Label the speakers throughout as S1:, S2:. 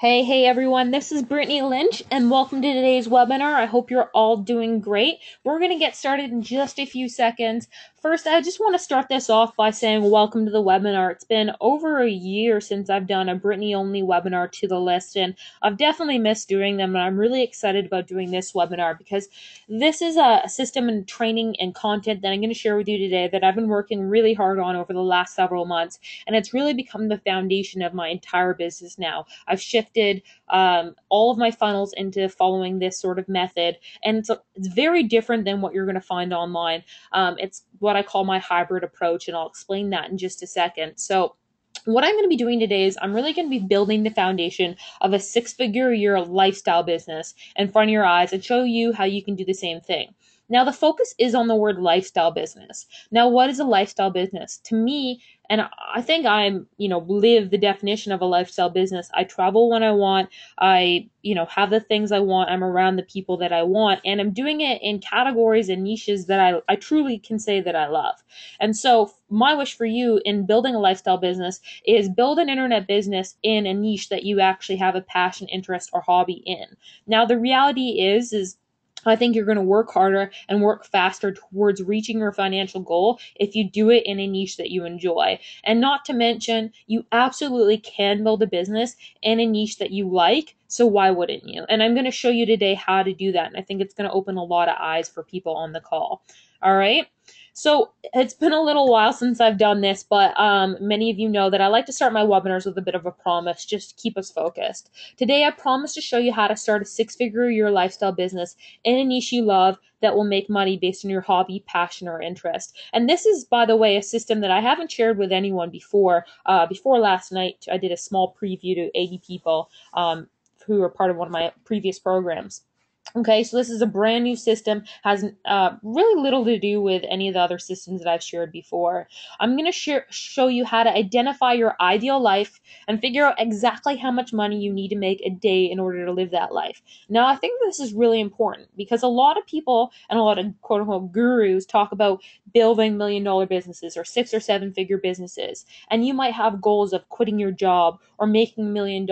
S1: Hey everyone, this is Brittany Lynch, and welcome to today's webinar. I hope you're all doing great. We're going to get started in just a few seconds. First, I just want to start this off by saying welcome to the webinar. It's been over a year since I've done a Brittany-only webinar to the list, and I've definitely missed doing them, and I'm really excited about doing this webinar because this is a system and training and content that I'm going to share with you today that I've been working really hard on over the last several months, and it's really become the foundation of my entire business now. I've shifted all of my funnels into following this sort of method, and it's very different than what you're going to find online. It's what I call my hybrid approach, and I'll explain that in just a second. So what I'm going to be doing today is I'm really going to be building the foundation of a six-figure a year lifestyle business in front of your eyes and show you how you can do the same thing. Now, the focus is on the word lifestyle business. Now, what is a lifestyle business? To me, and I think live the definition of a lifestyle business. I travel when I want. I, have the things I want. I'm around the people that I want. And I'm doing it in categories and niches that I truly can say that I love. And so my wish for you in building a lifestyle business is build an internet business in a niche that you actually have a passion, interest, or hobby in. Now, the reality is I think you're going to work harder and work faster towards reaching your financial goal if you do it in a niche that you enjoy. And not to mention, you absolutely can build a business in a niche that you like. So why wouldn't you? And I'm going to show you today how to do that. And I think it's going to open a lot of eyes for people on the call. All right. So it's been a little while since I've done this, but many of you know that I like to start my webinars with a bit of a promise, just to keep us focused. Today, I promise to show you how to start a six-figure a year lifestyle business in a niche you love that will make money based on your hobby, passion, or interest. And this is, by the way, a system that I haven't shared with anyone before. Before last night, I did a small preview to 80 people who were part of one of my previous programs. Okay, so this is a brand new system, has really little to do with any of the other systems that I've shared before. I'm going to show you how to identify your ideal life and figure out exactly how much money you need to make a day in order to live that life. Now, I think this is really important because a lot of people and a lot of quote unquote gurus talk about building $1 million businesses or 6 or 7 figure businesses. And you might have goals of quitting your job or making $1 million.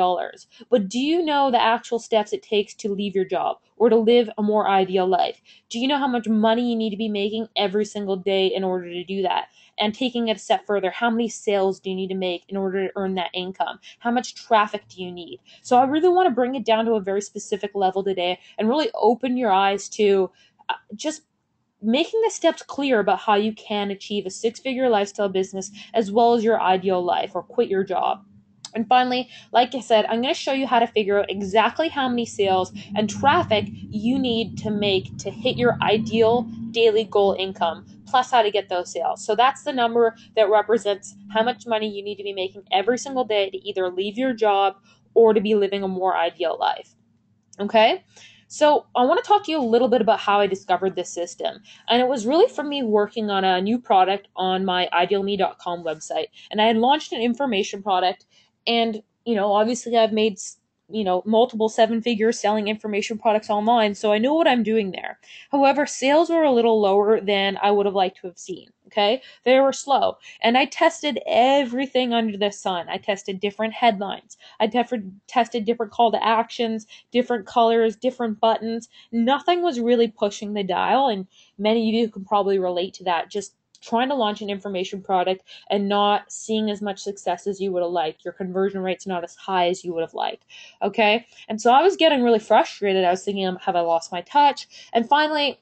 S1: But do you know the actual steps it takes to leave your job or to live a more ideal life? Do you know how much money you need to be making every single day in order to do that? And taking it a step further, how many sales do you need to make in order to earn that income? How much traffic do you need? So I really want to bring it down to a very specific level today and really open your eyes to just making the steps clear about how you can achieve a six-figure lifestyle business as well as your ideal life or quit your job. And finally, like I said, I'm going to show you how to figure out exactly how many sales and traffic you need to make to hit your ideal daily goal income, plus how to get those sales. So that's the number that represents how much money you need to be making every single day to either leave your job or to be living a more ideal life. Okay? So I want to talk to you a little bit about how I discovered this system. And it was really from me working on a new product on my idealme.com website. And I had launched an information product. And, obviously I've made, multiple 7 figures selling information products online. So I know what I'm doing there. However, sales were a little lower than I would have liked to have seen. Okay? They were slow. And I tested everything under the sun. I tested different headlines. I tested different call to actions, different colors, different buttons. Nothing was really pushing the dial, and many of you can probably relate to that. Just trying to launch an information product and not seeing as much success as you would have liked. Your conversion rate's not as high as you would have liked. Okay? And so I was getting really frustrated. I was thinking, have I lost my touch? And finally,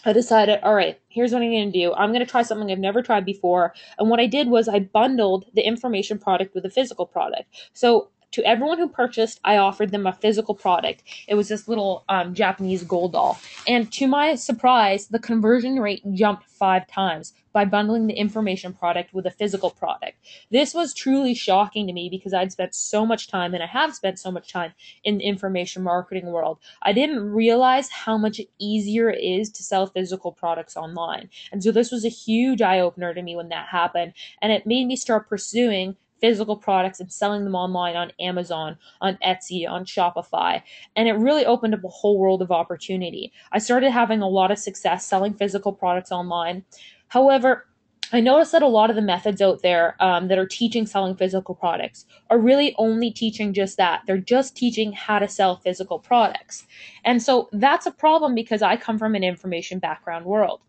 S1: I decided, all right, here's what I'm going to do. I'm going to try something I've never tried before. And what I did was I bundled the information product with a physical product. So to everyone who purchased, I offered them a physical product. It was this little Japanese gold doll. And to my surprise, the conversion rate jumped 5 times by bundling the information product with a physical product. This was truly shocking to me because I'd spent so much time, and I have spent so much time in the information marketing world. I didn't realize how much easier it is to sell physical products online. And so this was a huge eye-opener to me when that happened. And it made me start pursuing physical products and selling them online on Amazon, on Etsy, on Shopify. And it really opened up a whole world of opportunity. I started having a lot of success selling physical products online. However, I noticed that a lot of the methods out there that are teaching selling physical products are really only teaching just that. They're just teaching how to sell physical products. And so that's a problem because I come from an information background world.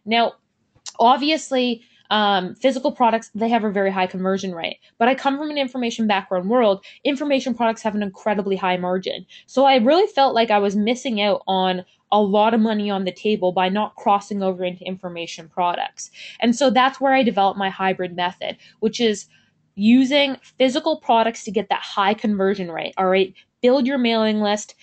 S1: Now, obviously, physical products, they have a very high conversion rate, but I come from an information background world. Information products have an incredibly high margin, so I really felt like I was missing out on a lot of money on the table by not crossing over into information products. And so that's where I developed my hybrid method, which is using physical products to get that high conversion rate. All right, build your mailing list,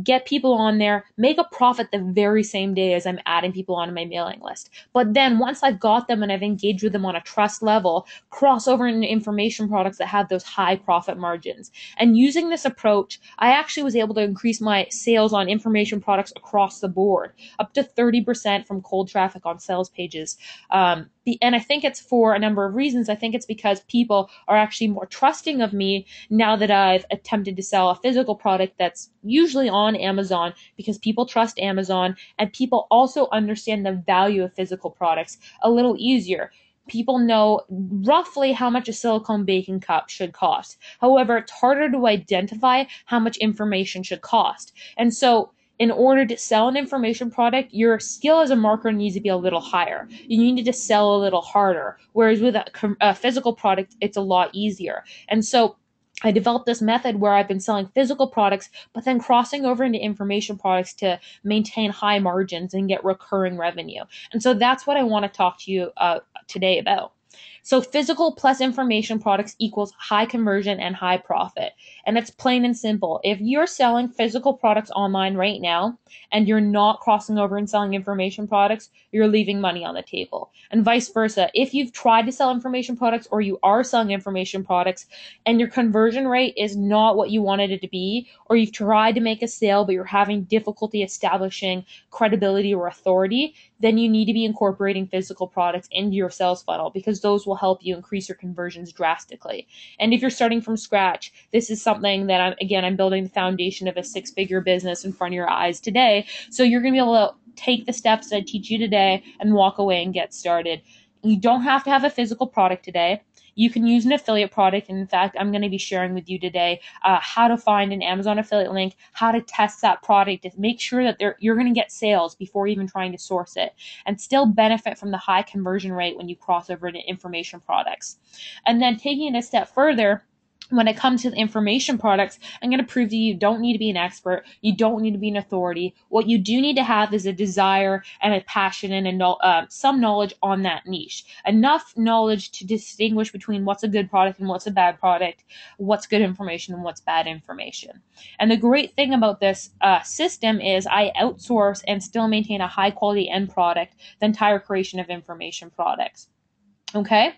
S1: get people on there, make a profit the very same day as I'm adding people onto my mailing list. But then once I've got them and I've engaged with them on a trust level, cross over into information products that have those high profit margins. And using this approach, I actually was able to increase my sales on information products across the board, up to 30% from cold traffic on sales pages. And I think it's for a number of reasons. I think it's because people are actually more trusting of me now that I've attempted to sell a physical product that's usually on Amazon, because people trust Amazon and people also understand the value of physical products a little easier. People know roughly how much a silicone baking cup should cost. However, it's harder to identify how much information should cost. And so in order to sell an information product, your skill as a marketer needs to be a little higher. You need to sell a little harder. Whereas with a physical product, it's a lot easier. And so I developed this method where I've been selling physical products, but then crossing over into information products to maintain high margins and get recurring revenue. And so that's what I want to talk to you today about. So physical plus information products equals high conversion and high profit. And it's plain and simple. If you're selling physical products online right now and you're not crossing over and selling information products, you're leaving money on the table. And vice versa. If you've tried to sell information products or you are selling information products and your conversion rate is not what you wanted it to be, or you've tried to make a sale but you're having difficulty establishing credibility or authority, then you need to be incorporating physical products into your sales funnel, because those will help you increase your conversions drastically. And if you're starting from scratch, this is something that I'm building the foundation of a 6-figure business in front of your eyes today. So you're going to be able to take the steps that I teach you today and walk away and get started. You don't have to have a physical product today. You can use an affiliate product. And in fact, I'm going to be sharing with you today how to find an Amazon affiliate link, how to test that product to make sure that you're going to get sales before even trying to source it, and still benefit from the high conversion rate when you cross over into information products. And then taking it a step further, when it comes to the information products, I'm going to prove to you don't need to be an expert. You don't need to be an authority. What you do need to have is a desire and a passion and some knowledge on that niche. Enough knowledge to distinguish between what's a good product and what's a bad product, what's good information and what's bad information. And the great thing about this system is I outsource and still maintain a high quality end product, the entire creation of information products. Okay,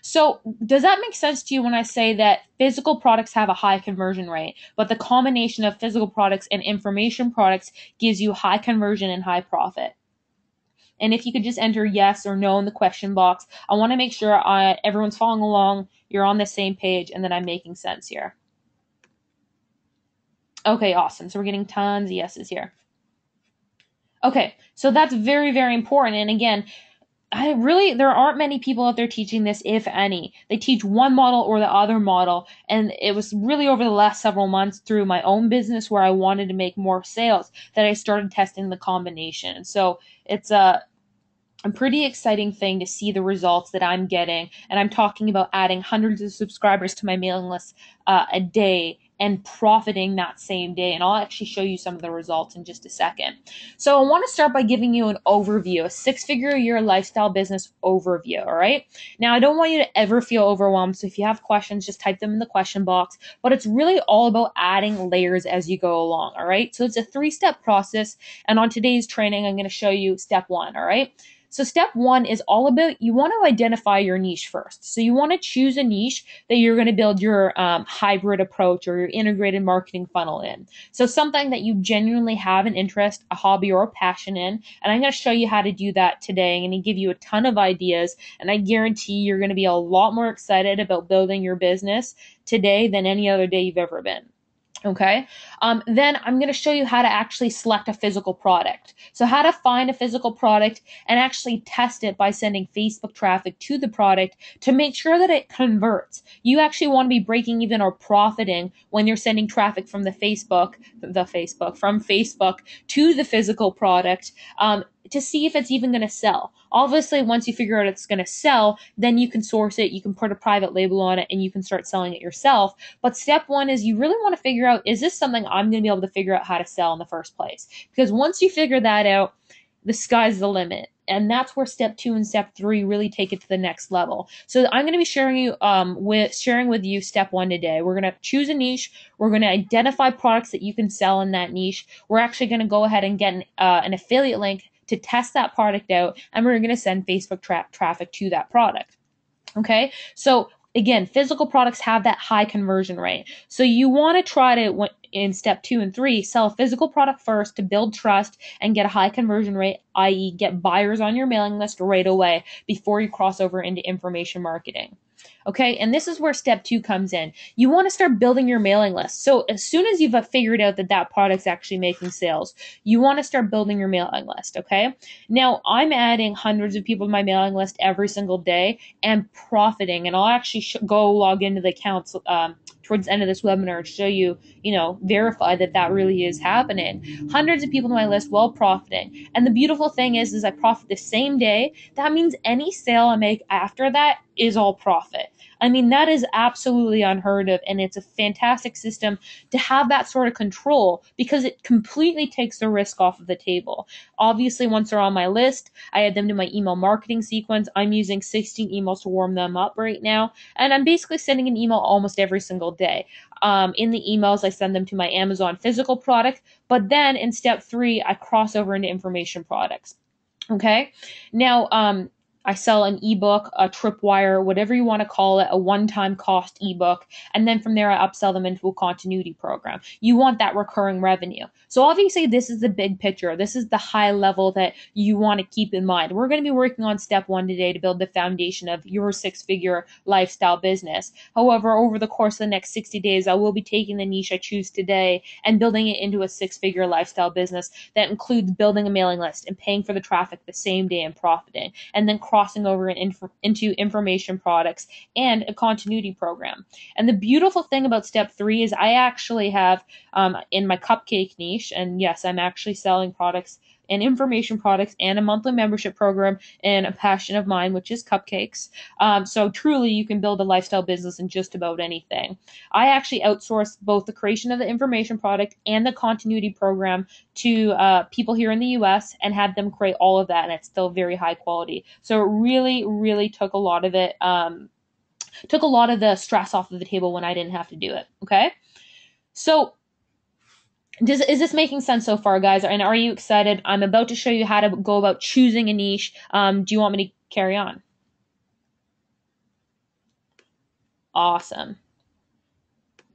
S1: so does that make sense to you when I say that physical products have a high conversion rate, but the combination of physical products and information products gives you high conversion and high profit? And if you could just enter yes or no in the question box, I want to make sure everyone's following along, you're on the same page, and that I'm making sense here. Okay, awesome. So we're getting tons of yeses here. Okay, so that's very, very important. And again, there aren't many people out there teaching this, if any. They teach one model or the other model. And it was really over the last several months through my own business where I wanted to make more sales that I started testing the combination. And so it's a pretty exciting thing to see the results that I'm getting. And I'm talking about adding hundreds of subscribers to my mailing list a day and profiting that same day. And I'll actually show you some of the results in just a second. So I want to start by giving you an overview, a 6-figure a year lifestyle business overview. All right. Now, I don't want you to ever feel overwhelmed. So if you have questions, just type them in the question box. But it's really all about adding layers as you go along. All right. So it's a 3-step process. And on today's training, I'm going to show you step 1. All right. So step 1 is all about, you want to identify your niche first. So you want to choose a niche that you're going to build your hybrid approach or your integrated marketing funnel in. So something that you genuinely have an interest, a hobby, or a passion in. And I'm going to show you how to do that today. I'm going to give you a ton of ideas. And I guarantee you're going to be a lot more excited about building your business today than any other day you've ever been. Okay. Then I'm going to show you how to actually select a physical product. So how to find a physical product and actually test it by sending Facebook traffic to the product to make sure that it converts. You actually want to be breaking even or profiting when you're sending traffic from from Facebook to the physical product, to see if it's even going to sell. Obviously, once you figure out it's going to sell, then you can source it, you can put a private label on it, and you can start selling it yourself. But step one is you really want to figure out, is this something I'm going to be able to figure out how to sell in the first place? Because once you figure that out, the sky's the limit. And that's where step 2 and step 3 really take it to the next level. So I'm going to be sharing with you step 1 today. We're going to choose a niche. We're going to identify products that you can sell in that niche. We're actually going to go ahead and get an affiliate link to test that product out, and we're going to send Facebook traffic to that product. Okay, so again, physical products have that high conversion rate. So you want to try to, in step 2 and 3, sell a physical product first to build trust and get a high conversion rate, i.e., get buyers on your mailing list right away before you cross over into information marketing. Okay, and this is where step 2 comes in. You want to start building your mailing list. So as soon as you've figured out that that product's actually making sales, you want to start building your mailing list. Okay, now I'm adding hundreds of people to my mailing list every single day and profiting. And I'll actually go log into the accounts towards the end of this webinar and show you, verify that that really is happening. Hundreds of people on my list while profiting. And the beautiful thing is I profit the same day. That means any sale I make after that is all profit. I mean, that is absolutely unheard of, and it's a fantastic system to have that sort of control because it completely takes the risk off of the table. Obviously, once they're on my list, I add them to my email marketing sequence. I'm using 16 emails to warm them up right now, and I'm basically sending an email almost every single day. In the emails, I send them to my Amazon physical product, but then in step 3, I cross over into information products. Okay, now I sell an ebook, a tripwire, whatever you want to call it, a one-time cost ebook, and then from there I upsell them into a continuity program. You want that recurring revenue. So obviously this is the big picture. This is the high level that you want to keep in mind. We're going to be working on step 1 today to build the foundation of your 6-figure lifestyle business. However, over the course of the next 60 days, I will be taking the niche I choose today and building it into a 6-figure lifestyle business that includes building a mailing list and paying for the traffic the same day and profiting, and then crossing over into information products and a continuity program. And the beautiful thing about step 3 is I actually have in my cupcake niche, and yes, I'm actually selling products and information products and a monthly membership program and a passion of mine, which is cupcakes. So truly, you can build a lifestyle business in just about anything. I actually outsource both the creation of the information product and the continuity program to people here in the US and had them create all of that, and it's still very high quality. So it really, really took a lot of it, took a lot of the stress off of the table when I didn't have to do it. Okay, so is this making sense so far, guys? And are you excited? I'm about to show you how to go about choosing a niche. Do you want me to carry on? Awesome.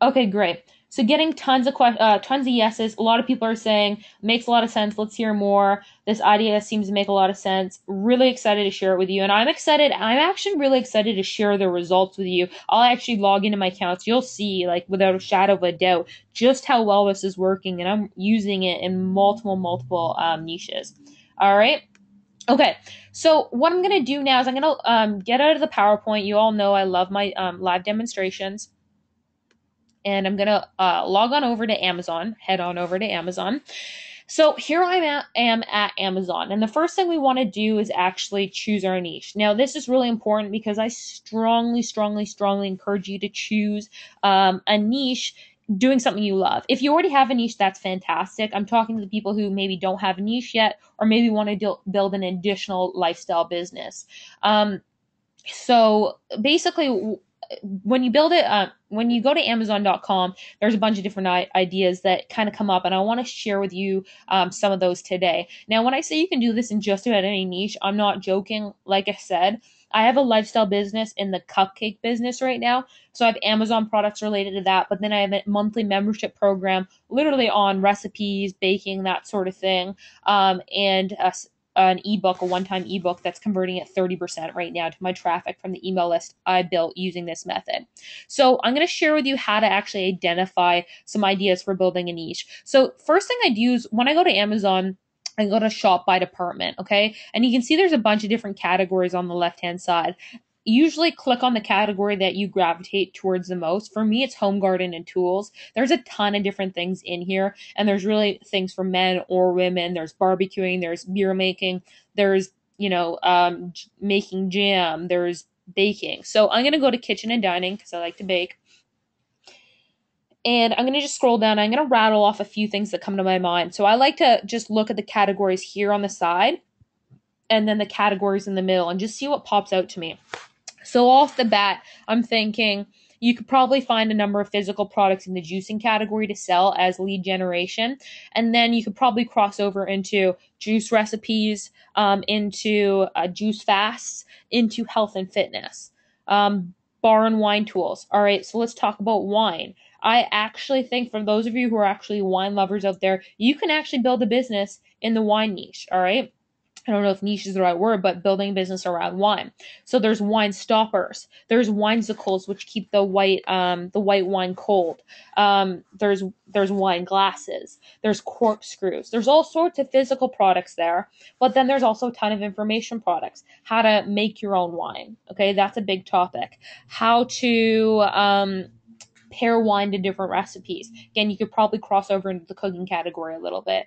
S1: Okay, great. So getting tons of yeses. A lot of people are saying makes a lot of sense. Let's hear more. This idea seems to make a lot of sense. Really excited to share it with you, and I'm excited. I'm actually really excited to share the results with you. I'll actually log into my accounts. You'll see, like without a shadow of a doubt, just how well this is working, and I'm using it in multiple niches. All right. Okay, so what I'm going to do now is I'm going to get out of the PowerPoint. You all know I love my live demonstrations. And I'm going to log on over to Amazon, head on over to Amazon. So here I am at Amazon. And the first thing we want to do is actually choose our niche. Now, this is really important because I strongly encourage you to choose a niche doing something you love. If you already have a niche, that's fantastic. I'm talking to the people who maybe don't have a niche yet, or maybe want to build an additional lifestyle business. So basically, when you build it, when you go to Amazon.com, there's a bunch of different ideas that kind of come up, and I want to share with you some of those today. Now, when I say you can do this in just about any niche, I'm not joking. Like I said, I have a lifestyle business in the cupcake business right now, so I have Amazon products related to that, but then I have a monthly membership program literally on recipes, baking, that sort of thing, and an ebook, a one-time ebook that's converting at 30% right now to my traffic from the email list I built using this method. So I'm going to share with you how to actually identify some ideas for building a niche. So first thing I do is when I go to Amazon, I go to shop by department, okay? And you can see there's a bunch of different categories on the left-hand side. Usually click on the category that you gravitate towards the most. For me, it's home garden and tools. There's a ton of different things in here, and there's really things for men or women. There's barbecuing, there's beer making, there's, making jam, there's baking. So I'm going to go to kitchen and dining because I like to bake. And I'm going to just scroll down. I'm going to rattle off a few things that come to my mind. So I like to just look at the categories here on the side and then the categories in the middle and just see what pops out to me. So off the bat, I'm thinking you could probably find a number of physical products in the juicing category to sell as lead generation. And then you could probably cross over into juice recipes, into juice fasts, into health and fitness, bar and wine tools. All right, so let's talk about wine. I actually think for those of you who are actually wine lovers out there, you can actually build a business in the wine niche. All right. I don't know if niche is the right word, but building a business around wine. So there's wine stoppers. There's winesicles, which keep the white wine cold. There's wine glasses. There's corkscrews. There's all sorts of physical products there. But then there's also a ton of information products. How to make your own wine. Okay, that's a big topic. How to pair wine to different recipes. Again, you could probably cross over into the cooking category a little bit.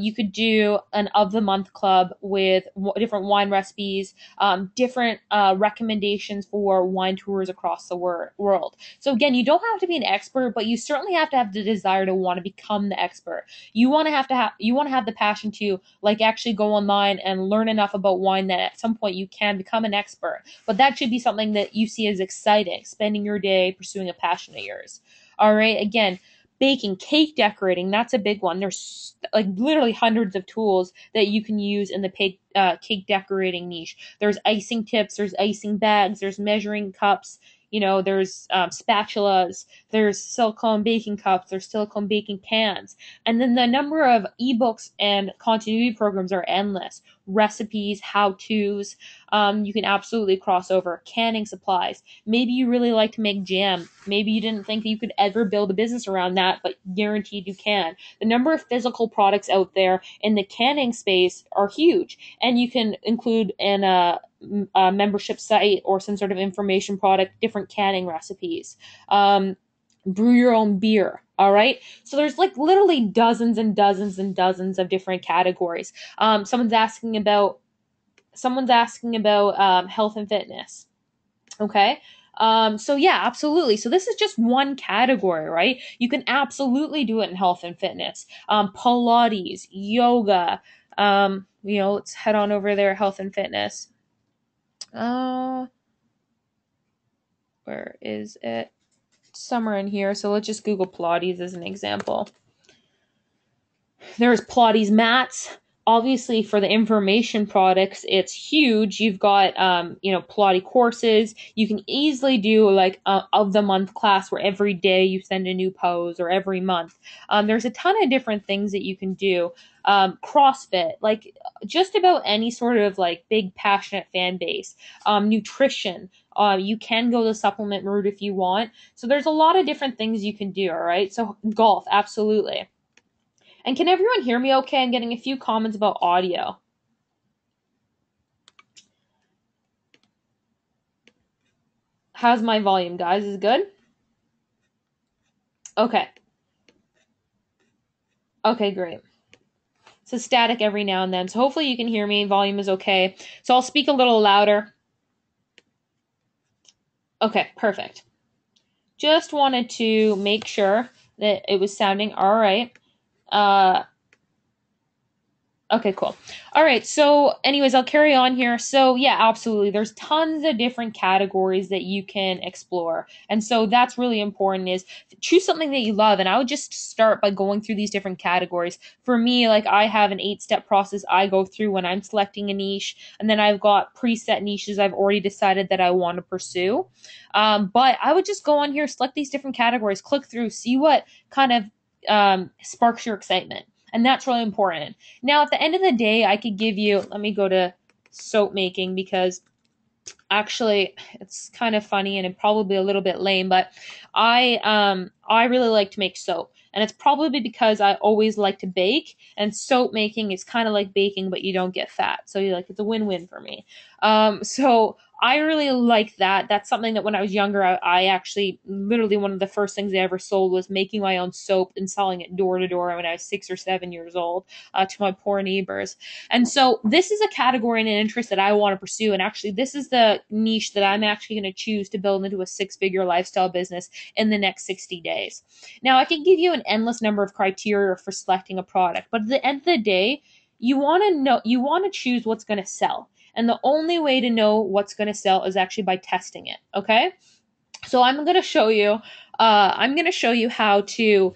S1: You could do an of the month club with different wine recipes, different recommendations for wine tours across the world. So again, you don't have to be an expert, but you certainly have to have the desire to want to become the expert. You want to have the passion to actually go online and learn enough about wine that at some point you can become an expert. But that should be something that you see as exciting, spending your day pursuing a passion of yours. All right. Again, baking, cake decorating, that's a big one. There's literally hundreds of tools that you can use in the cake decorating niche. There's icing tips, there's icing bags, there's measuring cups, there's spatulas, there's silicone baking cups, there's silicone baking pans. And then the number of ebooks and continuity programs are endless. Recipes, how-tos, you can absolutely cross over. Canning supplies. Maybe you really like to make jam. Maybe you didn't think that you could ever build a business around that, but guaranteed you can. The number of physical products out there in the canning space are huge, and you can include in a membership site or some sort of information product different canning recipes. Brew your own beer. All right. So there's literally dozens and dozens and dozens of different categories. Someone's asking about health and fitness. Okay. So yeah, absolutely. So this is just one category, right? You can absolutely do it in health and fitness. Pilates, yoga, let's head on over there, health and fitness. Where is it? Somewhere in here. So let's just Google Pilates as an example. There's Pilates mats. Obviously, for the information products, it's huge. You've got, Pilates courses. You can easily do of the month class where every day you send a new pose, or every month. There's a ton of different things that you can do. CrossFit, just about any sort of big passionate fan base. Nutrition. You can go the supplement route if you want. So there's a lot of different things you can do. All right. So golf, absolutely. And can everyone hear me okay? I'm getting a few comments about audio. How's my volume, guys? Is it good? Okay. Okay, great. So static every now and then. So hopefully you can hear me. Volume is okay. So I'll speak a little louder. Okay, perfect. Just wanted to make sure that it was sounding all right. Okay, cool. All right. So anyways, I'll carry on here. So yeah, absolutely. There's tons of different categories that you can explore. And so that's really important, is choose something that you love. And I would just start by going through these different categories. For me, I have an 8-step process I go through when I'm selecting a niche. And then I've got preset niches I've already decided that I want to pursue. But I would just go on here, select these different categories, click through, see what kind of sparks your excitement. And that's really important. Now, at the end of the day, I could give you, let me go to soap making because actually it's kind of funny and probably a little bit lame, but I really like to make soap, and it's probably because I always like to bake, and soap making is kind of like baking but you don't get fat, so you're like, it's a win-win for me. So I really like that. That's something that when I was younger, I actually literally one of the first things I ever sold was making my own soap and selling it door to door when I was 6 or 7 years old, to my poor neighbors. And so this is a category and an interest that I want to pursue. And actually, this is the niche that I'm actually going to choose to build into a 6-figure lifestyle business in the next 60 days. Now, I can give you an endless number of criteria for selecting a product, but at the end of the day, you want to choose what's going to sell. And the only way to know what's going to sell is actually by testing it. Okay. So I'm going to show you how to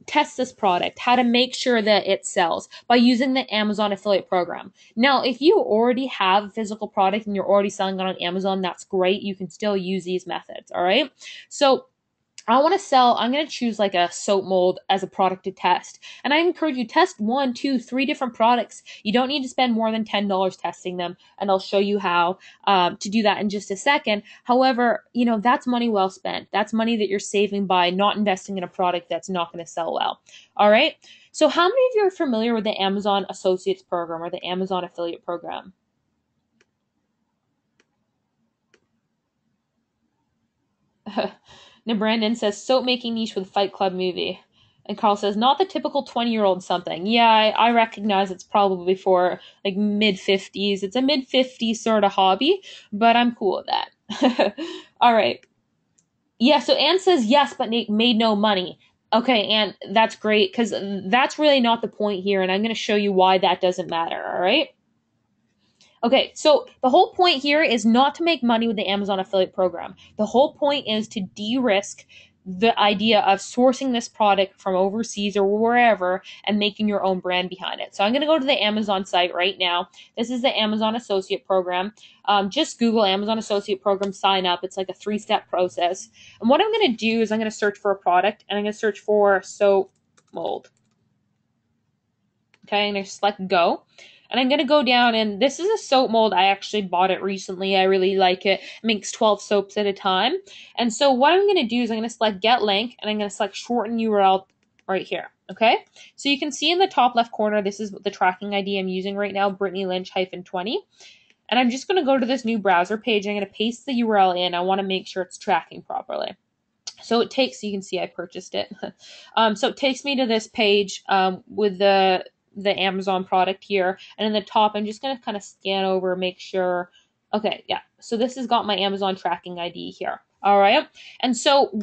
S1: test this product, how to make sure that it sells by using the Amazon affiliate program. Now, if you already have a physical product and you're already selling it on Amazon, that's great. You can still use these methods. All right. So I'm going to choose like a soap mold as a product to test. And I encourage you test 1, 2, 3 different products. You don't need to spend more than $10 testing them. And I'll show you how to do that in just a second. However, that's money well spent. That's money that you're saving by not investing in a product that's not going to sell well. All right. So how many of you are familiar with the Amazon Associates program or the Amazon affiliate program? Now, Brandon says, soap making niche with Fight Club movie. And Carl says, not the typical 20-year-old something. Yeah, I recognize it's probably for like mid-50s. It's a mid-50s sort of hobby, but I'm cool with that. All right. Yeah, so Anne says yes, but made no money. Okay, Anne, that's great because that's really not the point here, and I'm going to show you why that doesn't matter, all right? Okay, so the whole point here is not to make money with the Amazon affiliate program. The whole point is to de-risk the idea of sourcing this product from overseas or wherever and making your own brand behind it. So I'm going to go to the Amazon site right now. This is the Amazon Associate Program. Just Google Amazon Associate Program, sign up. It's like a 3-step process. And what I'm going to do is I'm going to search for a product, and I'm going to search for soap mold. Okay, I'm going to select go. And I'm going to go down, and this is a soap mold. I actually bought it recently. I really like it. It makes 12 soaps at a time. And so what I'm going to do is I'm going to select get link, and I'm going to select shorten URL right here. Okay. So you can see in the top left corner, this is the tracking ID I'm using right now, Brittany Lynch -20. And I'm just going to go to this new browser page. I'm going to paste the URL in. I want to make sure it's tracking properly. So it takes, you can see I purchased it. So it takes me to this page with the Amazon product here. And in the top, I'm just going to kind of scan over, make sure. Okay, yeah. So this has got my Amazon tracking ID here. All right. And so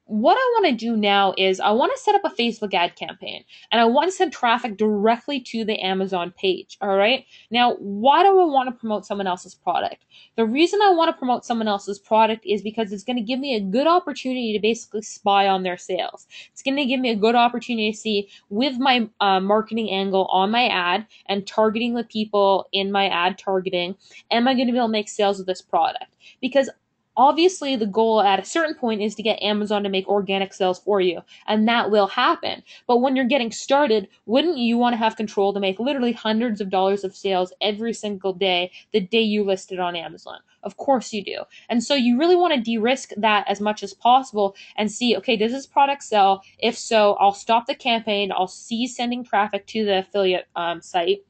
S1: what I want to do now is I want to set up a Facebook ad campaign, and I want to send traffic directly to the Amazon page. All right. Now, why do I want to promote someone else's product? The reason I want to promote someone else's product is because it's going to give me a good opportunity to basically spy on their sales. It's going to give me a good opportunity to see with my marketing angle on my ad and targeting the people in my ad targeting, am I going to be able to make sales with this product? Because obviously, the goal at a certain point is to get Amazon to make organic sales for you, and that will happen. But when you're getting started, wouldn't you want to have control to make literally hundreds of dollars of sales every single day the day you list it on Amazon? Of course you do. And so you really want to de-risk that as much as possible and see, okay, does this product sell? If so, I'll stop the campaign. I'll cease sending traffic to the affiliate site,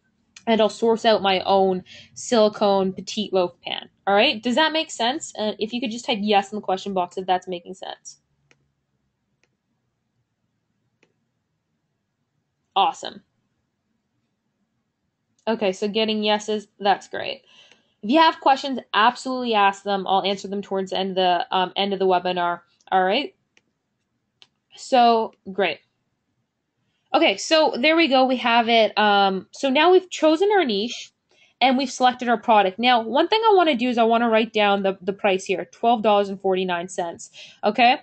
S1: and I'll source out my own silicone petite loaf pan. All right. Does that make sense? If you could just type yes in the question box if that's making sense. Awesome. Okay, so getting yeses, that's great. If you have questions, absolutely ask them. I'll answer them towards the end of the webinar. All right. So great. Okay, so there we go. We have it. So now we've chosen our niche and we've selected our product. Now, one thing I want to do is I want to write down the price here, $12.49. Okay.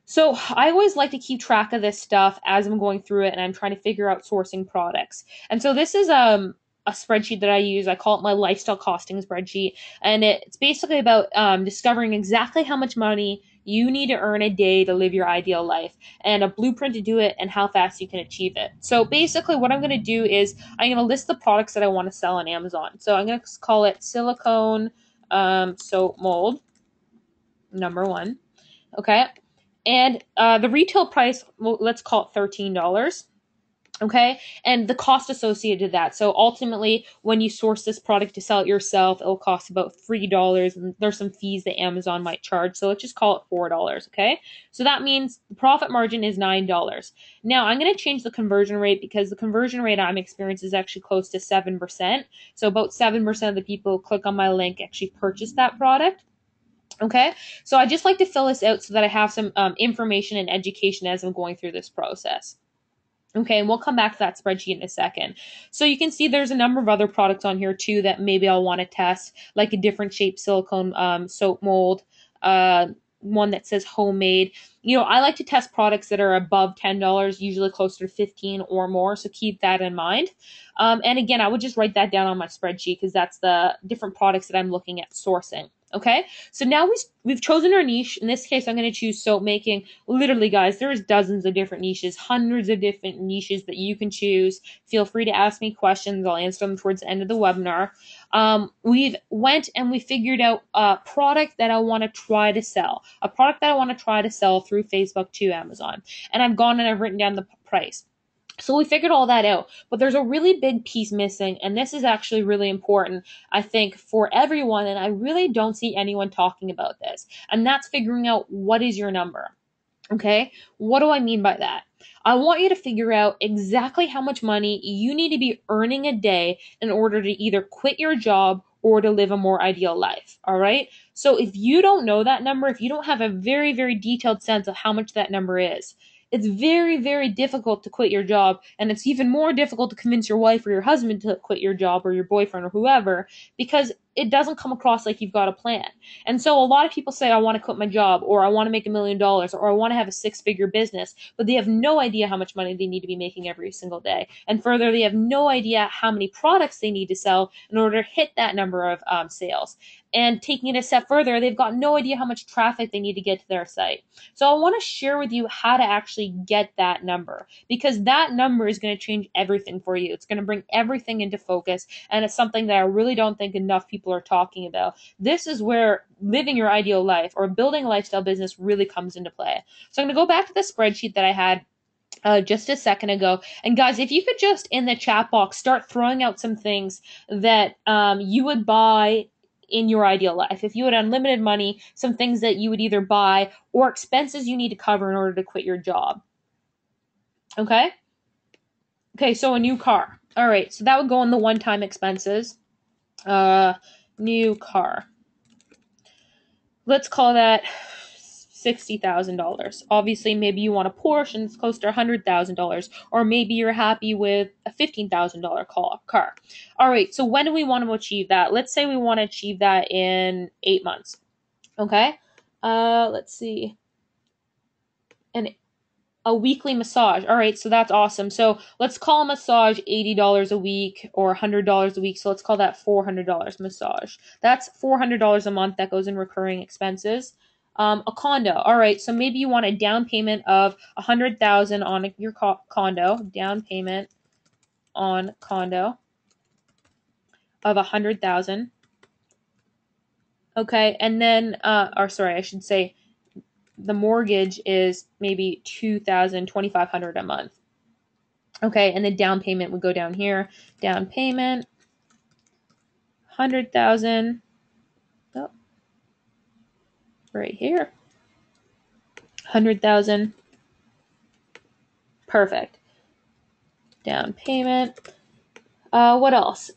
S1: So I always like to keep track of this stuff as I'm going through it and I'm trying to figure out sourcing products. And so this is a spreadsheet that I use. I call it my lifestyle costing spreadsheet. And it's basically about discovering exactly how much money You need to earn a day to live your ideal life, and a blueprint to do it, and how fast you can achieve it. So basically what I'm going to do is I'm going to list the products that I want to sell on Amazon. So I'm going to call it silicone soap mold number 1. Okay. And the retail price, well, let's call it $13. Okay. And the cost associated to that. So ultimately, when you source this product to sell it yourself, it'll cost about $3. And there's some fees that Amazon might charge. So let's just call it $4. Okay. So that means the profit margin is $9. Now I'm going to change the conversion rate because the conversion rate I'm experiencing is actually close to 7%. So about 7% of the people who click on my link actually purchase that product. Okay, so I just like to fill this out so that I have some information and education as I'm going through this process. Okay, and we'll come back to that spreadsheet in a second. So you can see there's a number of other products on here too that maybe I'll want to test, like a different shaped silicone soap mold, one that says homemade. I like to test products that are above $10, usually closer to 15 or more, so keep that in mind. And again, I would just write that down on my spreadsheet because that's the different products that I'm looking at sourcing. Okay, so now we've chosen our niche. In this case, I'm going to choose soap making. Literally, guys, there's dozens of different niches, hundreds of different niches that you can choose. Feel free to ask me questions. I'll answer them towards the end of the webinar. We've went and we figured out a product that I want to try to sell, through Facebook to Amazon. And I've gone and I've written down the price. So we figured all that out, but there's a really big piece missing, and this is actually really important, I think, for everyone, and I really don't see anyone talking about this, and that's figuring out what is your number. Okay, what do I mean by that? I want you to figure out exactly how much money you need to be earning a day in order to either quit your job or to live a more ideal life. All right. So if you don't know that number, if you don't have a very, very detailed sense of how much that number is, it's very, very difficult to quit your job. And it's even more difficult to convince your wife or your husband to quit your job, or your boyfriend or whoever, because it doesn't come across like you've got a plan. And so a lot of people say, I want to quit my job, or I want to make $1 million, or I want to have a 6-figure business, but they have no idea how much money they need to be making every single day. And further, they have no idea how many products they need to sell in order to hit that number of sales. And taking it a step further, they've got no idea how much traffic they need to get to their site. So I want to share with you how to actually get that number, because that number is going to change everything for you. It's going to bring everything into focus, and it's something that I really don't think enough people are talking about. This is where living your ideal life or building a lifestyle business really comes into play. So I'm going to go back to the spreadsheet that I had just a second ago. And guys, if you could just in the chat box start throwing out some things that you would buy in your ideal life. If you had unlimited money, some things that you would either buy or expenses you need to cover in order to quit your job. Okay? Okay, so a new car. All right, so that would go in the one-time expenses. New car. Let's call that $60,000. Obviously, maybe you want a Porsche and it's close to $100,000, or maybe you're happy with a $15,000 car. All right, so when do we want to achieve that? Let's say we want to achieve that in 8 months. Okay, let's see. And a weekly massage. All right, so that's awesome. So let's call a massage $80 a week or $100 a week. So let's call that $400 massage. That's $400 a month that goes in recurring expenses. A condo. All right, so maybe you want a down payment of $100,000 on your condo. Down payment on condo of $100,000. Okay, and then, I should say, the mortgage is maybe $2,500 a month. Okay, and the down payment would go down here. Down payment, $100,000. Oh, right here. $100,000. Perfect. Down payment. What else?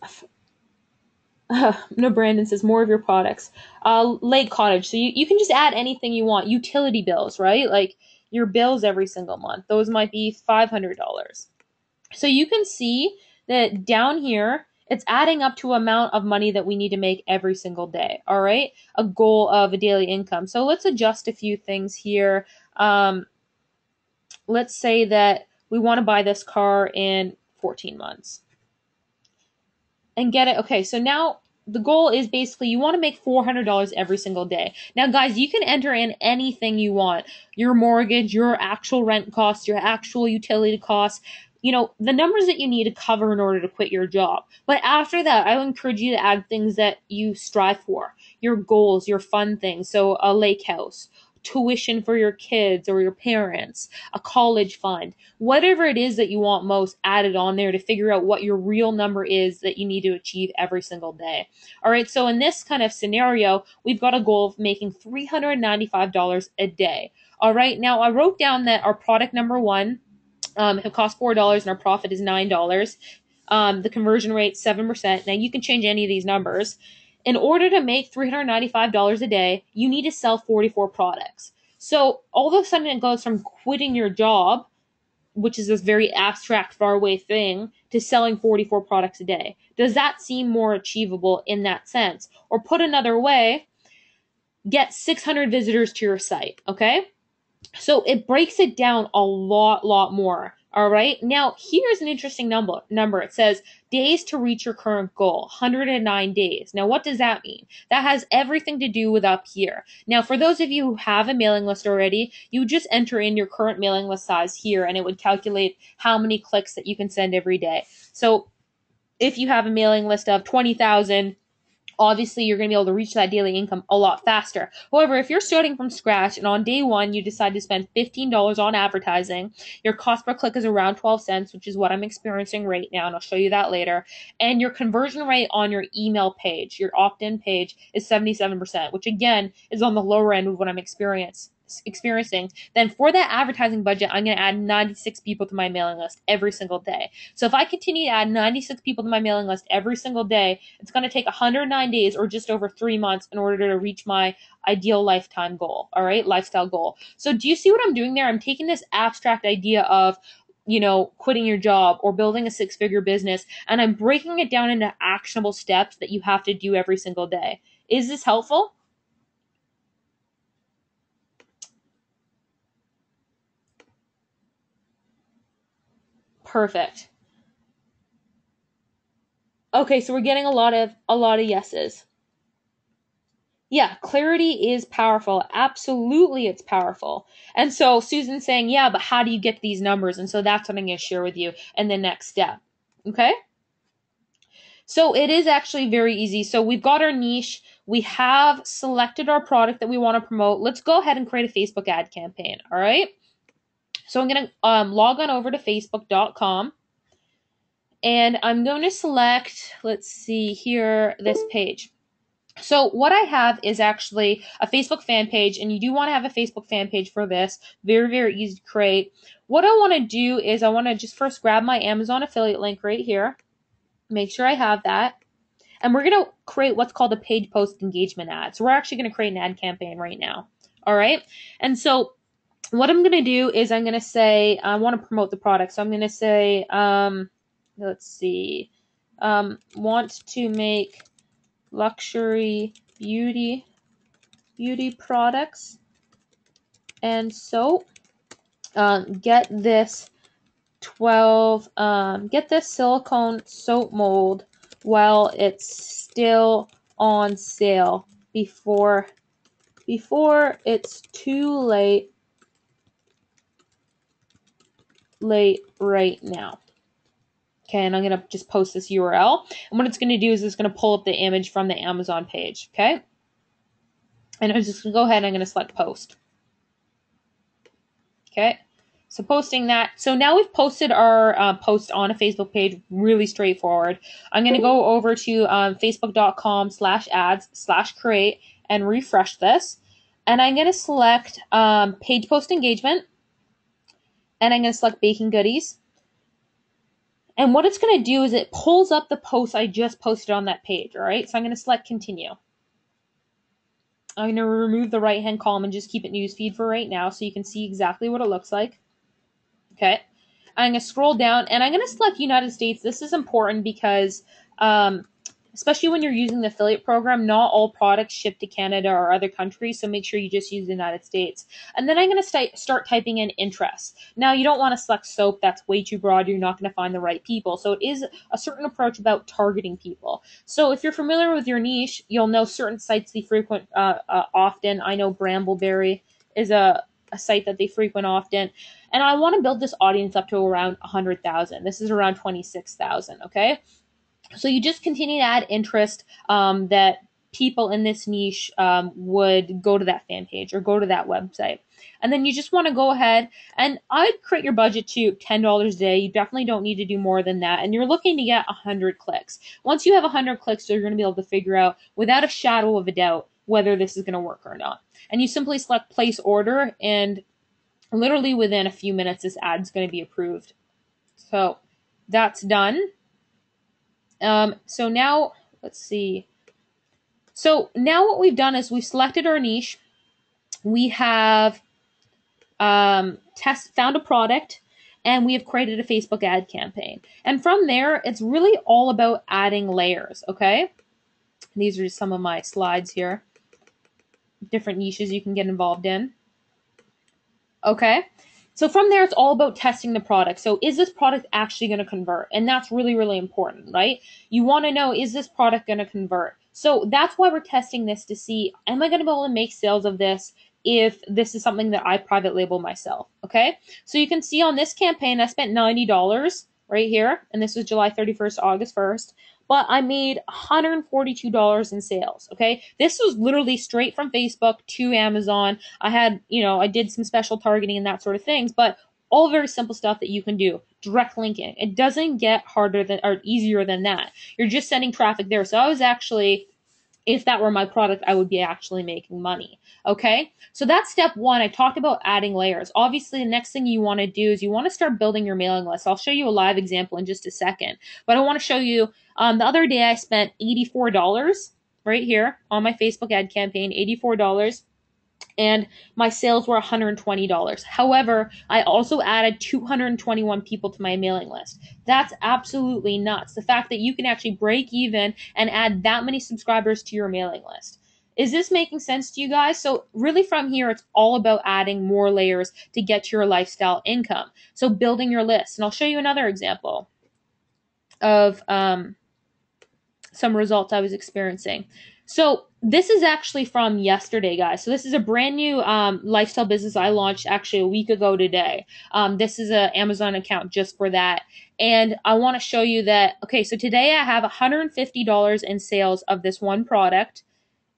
S1: No, Brandon says more of your products. Lake Cottage. So you can just add anything you want. Utility bills, right? Like your bills every single month. Those might be $500. So you can see that down here, it's adding up to amount of money that we need to make every single day. All right. A goal of a daily income. So let's adjust a few things here. Let's say that we want to buy this car in 14 months and get it. Okay. So now the goal is basically you want to make $400 every single day. Now, guys, you can enter in anything you want: your mortgage, your actual rent costs, your actual utility costs, the numbers that you need to cover in order to quit your job. But after that, I would encourage you to add things that you strive for, your goals, your fun things. So a lake house, tuition for your kids or your parents, a college fund, whatever it is that you want most, add it on there to figure out what your real number is that you need to achieve every single day. All right, so in this kind of scenario, we've got a goal of making $395 a day. All right, now I wrote down that our product number one, it costs $4 and our profit is $9. The conversion rate 7%. Now you can change any of these numbers. In order to make $395 a day, you need to sell 44 products. So all of a sudden it goes from quitting your job, which is this very abstract, faraway thing, to selling 44 products a day. Does that seem more achievable in that sense? Or put another way, get 600 visitors to your site, okay? So it breaks it down a lot more. All right. Now, here's an interesting number. It says days to reach your current goal, 109 days. Now, what does that mean? That has everything to do with up here. Now, for those of you who have a mailing list already, you would just enter in your current mailing list size here, and it would calculate how many clicks that you can send every day. So if you have a mailing list of 20,000, obviously you're going to be able to reach that daily income a lot faster. However, if you're starting from scratch and on day one you decide to spend $15 on advertising, your cost per click is around 12 cents, which is what I'm experiencing right now, and I'll show you that later. And your conversion rate on your email page, your opt-in page, is 77%, which again is on the lower end of what I'm experiencing. Then for that advertising budget, I'm going to add 96 people to my mailing list every single day. So if I continue to add 96 people to my mailing list every single day, it's going to take 109 days or just over 3 months in order to reach my ideal lifetime goal. All right, lifestyle goal. So do you see what I'm doing there? I'm taking this abstract idea of quitting your job or building a 6-figure business, and I'm breaking it down into actionable steps that you have to do every single day. Is this helpful? Perfect. Okay, so we're getting a lot of yeses. Yeah, clarity is powerful. Absolutely, it's powerful. And so Susan's saying, yeah, but how do you get these numbers? And so that's what I'm going to share with you in the next step. Okay? So it is actually very easy. So we've got our niche. We have selected our product that we want to promote. Let's go ahead and create a Facebook ad campaign. All right? So I'm going to log on over to facebook.com. And I'm going to select, let's see here, this page. So what I have is actually a Facebook fan page, and you do want to have a Facebook fan page for this. Very, very easy to create. What I want to do is I want to just first grab my Amazon affiliate link right here. Make sure I have that. And we're going to create what's called a page post engagement ad. So we're actually going to create an ad campaign right now. All right. And so what I'm going to do is I'm going to say, I want to promote the product. So I'm going to say, let's see, want to make luxury beauty products and soap. Get this silicone soap mold while it's still on sale before it's too late right now. Okay, and I'm going to just post this URL. And what it's going to do is it's going to pull up the image from the Amazon page, okay? And I'm just going to go ahead and I'm going to select post. Okay, so posting that. So now we've posted our post on a Facebook page, really straightforward. I'm going to go over to facebook.com/ads/create and refresh this. And I'm going to select page post engagement. And I'm going to select baking goodies. And what it's going to do is it pulls up the post I just posted on that page, all right? So I'm going to select continue. I'm going to remove the right-hand column and just keep it newsfeed for right now so you can see exactly what it looks like. Okay. I'm going to scroll down, and I'm going to select United States. This is important because especially when you're using the affiliate program. Not all products ship to Canada or other countries, so make sure you just use the United States. And then I'm going to start typing in interests. Now, you don't want to select soap. That's way too broad. You're not going to find the right people. So it is a certain approach about targeting people. So if you're familiar with your niche, you'll know certain sites they frequent often. I know Brambleberry is a site that they frequent often. And I want to build this audience up to around 100,000. This is around 26,000, okay? So you just continue to add interest that people in this niche would go to that fan page or go to that website. And then you just want to go ahead and I'd create your budget to $10 a day. You definitely don't need to do more than that. And you're looking to get 100 clicks. Once you have 100 clicks, you're going to be able to figure out without a shadow of a doubt whether this is going to work or not. And you simply select place order, and literally within a few minutes, this ad's going to be approved. So that's done. So now, let's see. So now what we've done is we've selected our niche. We have found a product, and we have created a Facebook ad campaign. And from there, it's really all about adding layers, okay? These are just some of my slides here. Different niches you can get involved in. Okay. So from there, it's all about testing the product. So is this product actually going to convert? And that's really, really important, right? You want to know, is this product going to convert? So that's why we're testing this to see, am I going to be able to make sales of this if this is something that I private label myself? Okay. So you can see on this campaign, I spent $90 right here. And this was July 31st, August 1st. But I made $142 in sales. Okay. This was literally straight from Facebook to Amazon. I did some special targeting and that sort of things, but all very simple stuff that you can do. Direct linking. It doesn't get harder than or easier than that. You're just sending traffic there. So I was actually, if that were my product, I would be actually making money. Okay. So that's step one. I talked about adding layers. Obviously, the next thing you want to do is you want to start building your mailing list. I'll show you a live example in just a second, but I want to show you, the other day I spent $84 right here on my Facebook ad campaign, $84. And my sales were $120. However, I also added 221 people to my mailing list. That's absolutely nuts. The fact that you can actually break even and add that many subscribers to your mailing list. Is this making sense to you guys? So really from here, it's all about adding more layers to get to your lifestyle income. So building your list. And I'll show you another example of some results I was experiencing. So this is actually from yesterday, guys. So this is a brand new lifestyle business I launched actually a week ago today. This is an Amazon account just for that. And I want to show you that, okay, so today I have $150 in sales of this one product.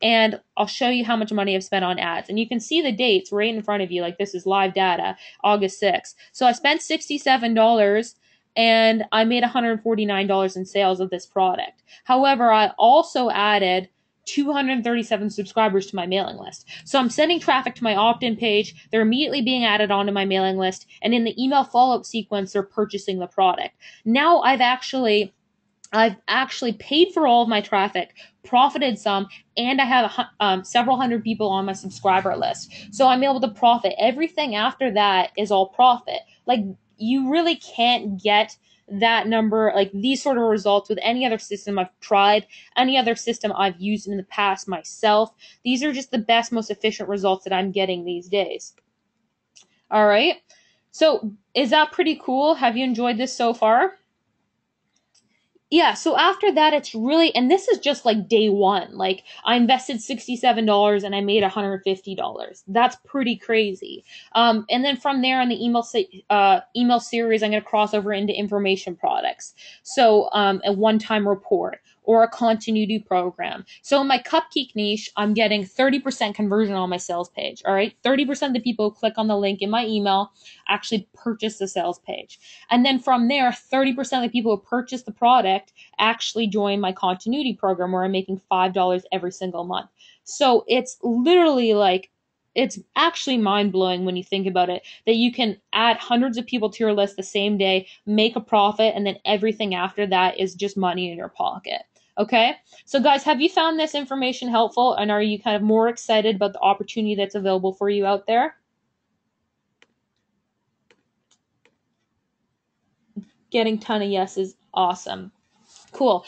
S1: And I'll show you how much money I've spent on ads. And you can see the dates right in front of you. Like this is live data, August 6th. So I spent $67 and I made $149 in sales of this product. However, I also added 237 subscribers to my mailing list. So I'm sending traffic to my opt-in page. They're immediately being added onto my mailing list. And in the email follow-up sequence, they're purchasing the product. Now I've actually paid for all of my traffic, profited some, and I have several hundred people on my subscriber list. So I'm able to profit. Everything after that is all profit. Like, you really can't get that number, like these sort of results with any other system I've tried, any other system I've used in the past myself. These are just the best, most efficient results that I'm getting these days. All right. So is that pretty cool? Have you enjoyed this so far? Yeah, so after that, it's really, and this is just like day one. Like, I invested $67 and I made $150. That's pretty crazy. And then from there, in the email series, I'm going to cross over into information products. So, a one-time report or a continuity program. So in my cupcake niche, I'm getting 30% conversion on my sales page. All right, 30% of the people who click on the link in my email actually purchase the sales page. And then from there, 30% of the people who purchase the product actually join my continuity program where I'm making $5 every single month. So it's literally like, it's actually mind-blowing when you think about it, that you can add hundreds of people to your list the same day, make a profit, and then everything after that is just money in your pocket. Okay? So guys, have you found this information helpful, and are you kind of more excited about the opportunity that's available for you out there? Getting a ton of yeses. Awesome. Cool.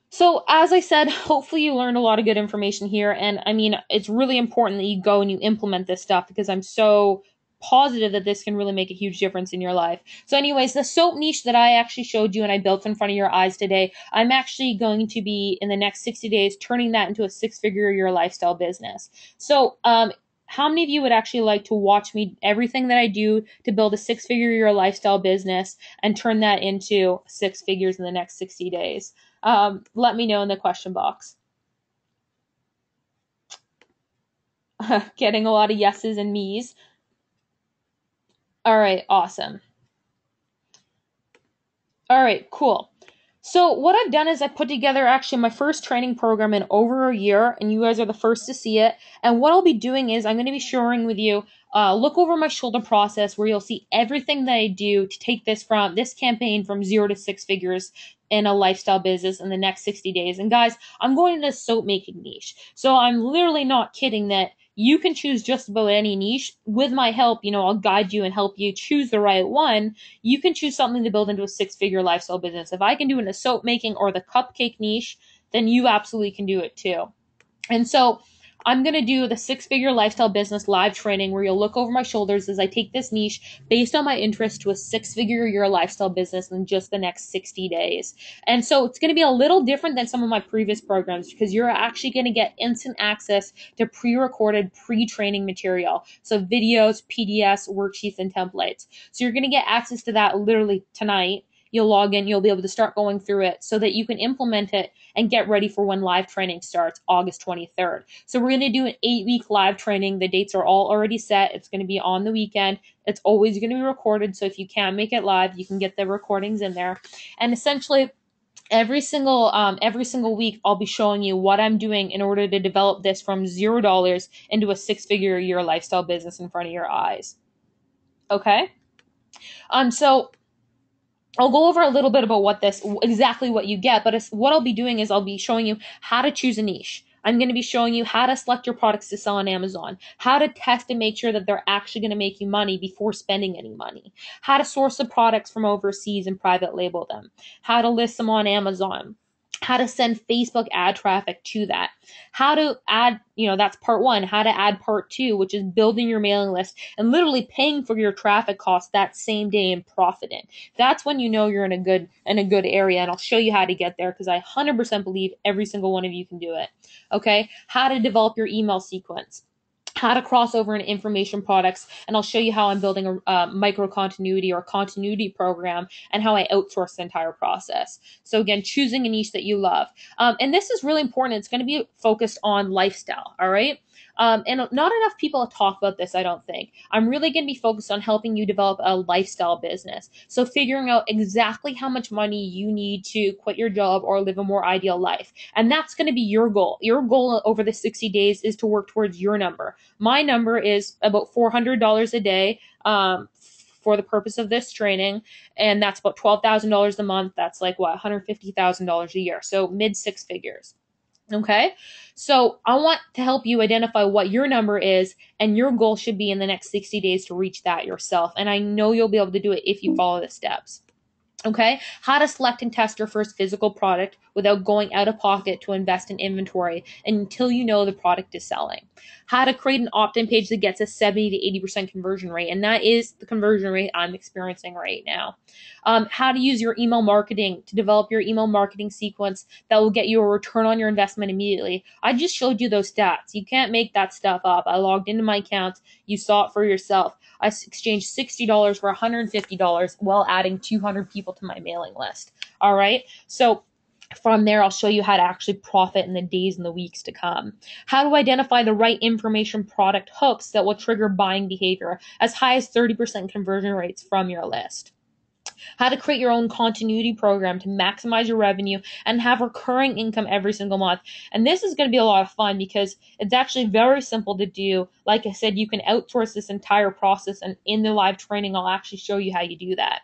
S1: So, as I said, hopefully you learned a lot of good information here. And I mean, it's really important that you go and you implement this stuff because I'm so positive that this can really make a huge difference in your life. So, anyways, the soap niche that I actually showed you and I built in front of your eyes today, I'm actually going to be in the next 60 days turning that into a six-figure a year lifestyle business. So, how many of you would actually like to watch me everything that I do to build a six-figure a year lifestyle business and turn that into six figures in the next 60 days? Let me know in the question box. Getting a lot of yeses and me's. All right, awesome. All right, cool. So what I've done is I put together actually my first training program in over a year, and you guys are the first to see it. And what I'll be doing is I'm going to be sharing with you look over my shoulder process where you'll see everything that I do to take this campaign from 0 to six figures in a lifestyle business in the next 60 days. And guys, I'm going into the soap making niche. So I'm literally not kidding that you can choose just about any niche. With my help, I'll guide you and help you choose the right one. You can choose something to build into a six-figure lifestyle business. If I can do it in the soap making or the cupcake niche, then you absolutely can do it too. And so I'm going to do the six-figure lifestyle business live training where you'll look over my shoulders as I take this niche based on my interest to a six-figure a year lifestyle business in just the next 60 days. And so it's going to be a little different than some of my previous programs because you're actually going to get instant access to pre-recorded, pre-training material. So videos, PDFs, worksheets, and templates. So you're going to get access to that literally tonight. You'll log in, you'll be able to start going through it so that you can implement it and get ready for when live training starts August 23rd. So we're going to do an 8-week live training. The dates are all already set. It's going to be on the weekend. It's always going to be recorded. So if you can't make it live, you can get the recordings in there. And essentially, every single week I'll be showing you what I'm doing in order to develop this from $0 into a six-figure a year lifestyle business in front of your eyes. Okay? So I'll go over a little bit about exactly what you get, but what I'll be doing is I'll be showing you how to choose a niche. I'm going to be showing you how to select your products to sell on Amazon, how to test and make sure that they're actually going to make you money before spending any money, how to source the products from overseas and private label them, how to list them on Amazon, how to send Facebook ad traffic to that, how to add, that's part one, how to add part two, which is building your mailing list and literally paying for your traffic costs that same day and profiting. That's when you know you're in a good area, and I'll show you how to get there because I 100% believe every single one of you can do it. Okay? How to develop your email sequence, how to cross over in information products, and I'll show you how I'm building a micro continuity or continuity program and how I outsource the entire process. So again, choosing a niche that you love. And this is really important. It's going to be focused on lifestyle, all right? And not enough people talk about this, I don't think. I'm really going to be focused on helping you develop a lifestyle business. So figuring out exactly how much money you need to quit your job or live a more ideal life. And that's going to be your goal. Your goal over the 60 days is to work towards your number. My number is about $400 a day for the purpose of this training, and that's about $12,000 a month. That's like what, $150,000 a year. So mid six figures. Okay. So I want to help you identify what your number is, and your goal should be in the next 60 days to reach that yourself. And I know you'll be able to do it if you follow the steps. Okay, how to select and test your first physical product without going out of pocket to invest in inventory until you know the product is selling. How to create an opt-in page that gets a 70 to 80% conversion rate, and that is the conversion rate I'm experiencing right now. How to use your email marketing to develop your email marketing sequence that will get you a return on your investment immediately. I just showed you those stats. You can't make that stuff up. I logged into my account. You saw it for yourself. I exchanged $60 for $150 while adding 200 people to my mailing list. All right. So from there, I'll show you how to actually profit in the days and the weeks to come. How to identify the right information product hooks that will trigger buying behavior as high as 30% conversion rates from your list. How to create your own continuity program to maximize your revenue and have recurring income every single month. And this is going to be a lot of fun because it's actually very simple to do. Like I said, you can outsource this entire process, and in the live training, I'll actually show you how you do that.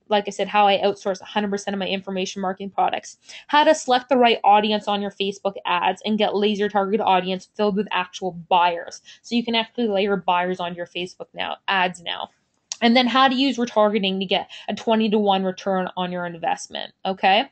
S1: Like I said, how I outsource 100% of my information marketing products, how to select the right audience on your Facebook ads and get laser targeted audience filled with actual buyers. So you can actually layer buyers on your Facebook ads now. And then how to use retargeting to get a 20 to 1 return on your investment. Okay.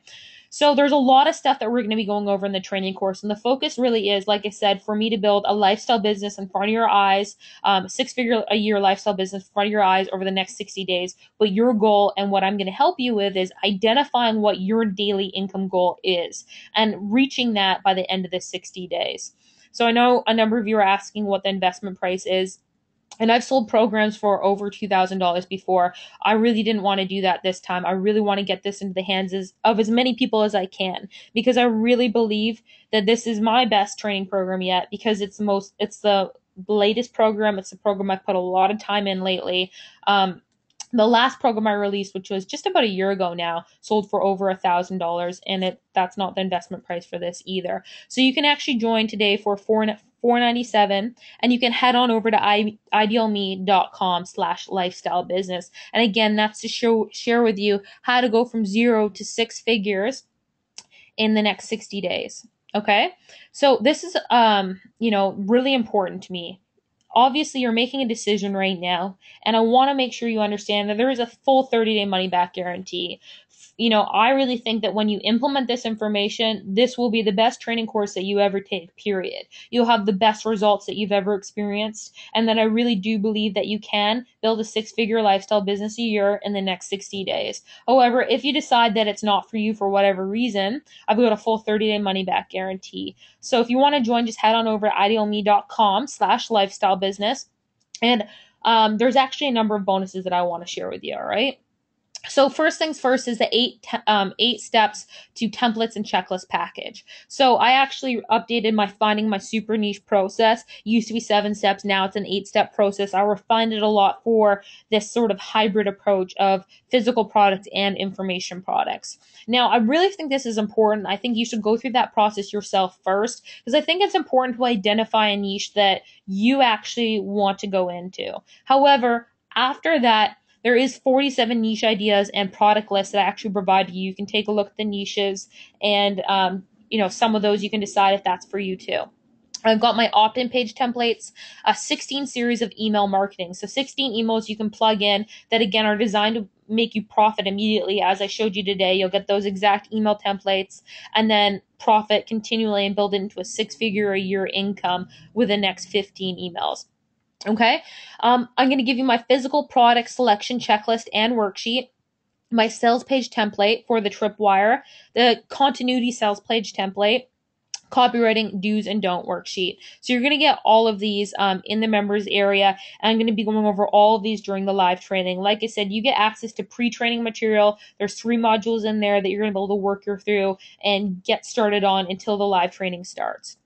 S1: So there's a lot of stuff that we're going to be going over in the training course. And the focus really is, like I said, for me to build a lifestyle business in front of your eyes, 6-figure a year lifestyle business in front of your eyes over the next 60 days. But your goal and what I'm going to help you with is identifying what your daily income goal is and reaching that by the end of the 60 days. So I know a number of you are asking what the investment price is. And I've sold programs for over $2,000 before. I really didn't want to do that this time. I really want to get this into the hands of as many people as I can, because I really believe that this is my best training program yet, because it's the latest program. It's the program I've put a lot of time in lately. The last program I released, which was just about a year ago now, sold for over $1,000, and that's not the investment price for this either. So you can actually join today for $497, and you can head on over to idealme.com/lifestyle business. And again, that's to share with you how to go from 0 to 6 figures in the next 60 days. Okay, so this is really important to me. Obviously, you're making a decision right now, and I want to make sure you understand that there is a full 30-day money back guarantee. I really think that when you implement this information, this will be the best training course that you ever take, period. You'll have the best results that you've ever experienced, and that I really do believe that you can build a 6-figure lifestyle business a year in the next 60 days. However, if you decide that it's not for you for whatever reason, I've got a full 30-day money back guarantee. So if you want to join, just head on over to idealme.com/lifestyle business. And there's actually a number of bonuses that I want to share with you. All right. So first things first is the 8 steps to templates and checklist package. So I actually updated my finding my super niche process. It used to be 7 steps. Now it's an 8-step process. I refined it a lot for this sort of hybrid approach of physical products and information products. Now, I really think this is important. I think you should go through that process yourself first, because I think it's important to identify a niche that you actually want to go into. However, after that, there is 47 niche ideas and product lists that I actually provide you. You can take a look at the niches, and some of those you can decide if that's for you too. I've got my opt-in page templates, a 16 series of email marketing. So 16 emails you can plug in that, again, are designed to make you profit immediately. As I showed you today, you'll get those exact email templates and then profit continually and build it into a 6-figure a year income with the next 15 emails. Okay, I'm going to give you my physical product selection checklist and worksheet, my sales page template for the Tripwire, the continuity sales page template, copywriting do's and don't worksheet. So you're going to get all of these in the members area, and I'm going to be going over all of these during the live training. Like I said, you get access to pre-training material. There's 3 modules in there that you're going to be able to work your through and get started on until the live training starts.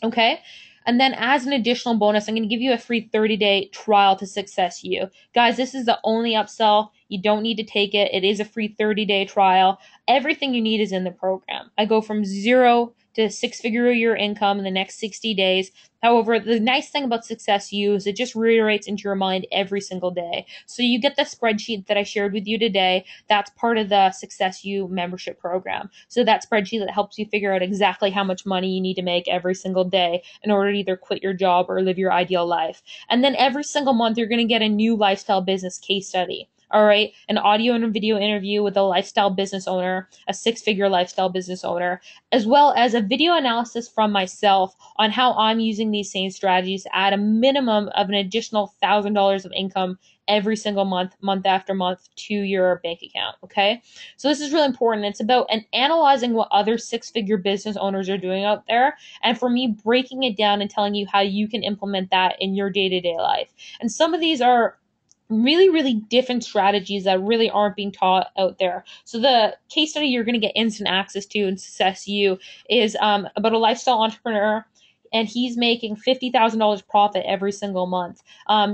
S1: Okay. And then as an additional bonus, I'm going to give you a free 30-day trial to Success U. Guys, this is the only upsell. You don't need to take it. It is a free 30-day trial. Everything you need is in the program. I go from 0 to 6-figure a year income in the next 60 days. However, the nice thing about Success U is it just reiterates into your mind every single day. So you get the spreadsheet that I shared with you today. That's part of the Success U membership program. So that spreadsheet that helps you figure out exactly how much money you need to make every single day in order to either quit your job or live your ideal life. And then every single month, you're going to get a new lifestyle business case study. All right, an audio and video interview with a lifestyle business owner, a 6-figure lifestyle business owner, as well as a video analysis from myself on how I'm using these same strategies to add a minimum of an additional $1,000 of income every single month, month after month, to your bank account. Okay, so this is really important. It's about analyzing what other 6-figure business owners are doing out there, and for me, breaking it down and telling you how you can implement that in your day-to-day life. And some of these are really, really different strategies that really aren't being taught out there. So the case study you're going to get instant access to in Success U is about a lifestyle entrepreneur, and he's making $50,000 profit every single month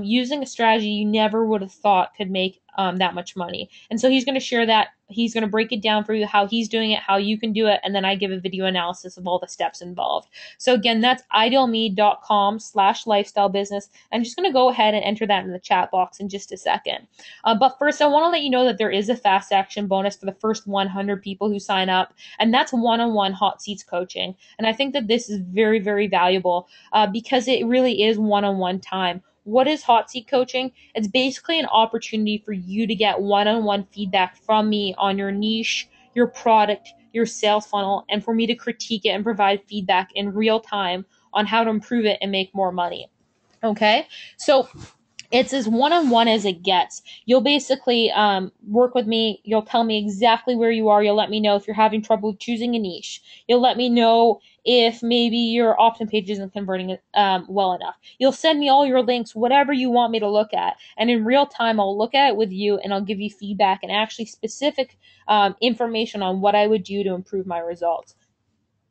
S1: using a strategy you never would have thought could make that much money. And so he's going to share that. He's going to break it down for you, how he's doing it, how you can do it, and then I give a video analysis of all the steps involved. So again, that's idealme.com/lifestyle business. I'm just going to go ahead and enter that in the chat box in just a second. But first, I want to let you know that there is a fast action bonus for the first 100 people who sign up, and that's one-on-one hot seats coaching. And I think that this is very, very valuable because it really is one-on-one time. What is hot seat coaching? It's basically an opportunity for you to get one-on-one feedback from me on your niche, your product, your sales funnel and for me to critique it and provide feedback in real time on how to improve it and make more money. Okay, so it's as one-on-one as it gets. You'll basically work with me. You'll tell me exactly where you are. You'll let me know if you're having trouble choosing a niche. You'll let me know if maybe your opt-in page isn't converting well enough. You'll send me all your links, whatever you want me to look at. And in real time, I'll look at it with you and I'll give you feedback and actually specific information on what I would do to improve my results.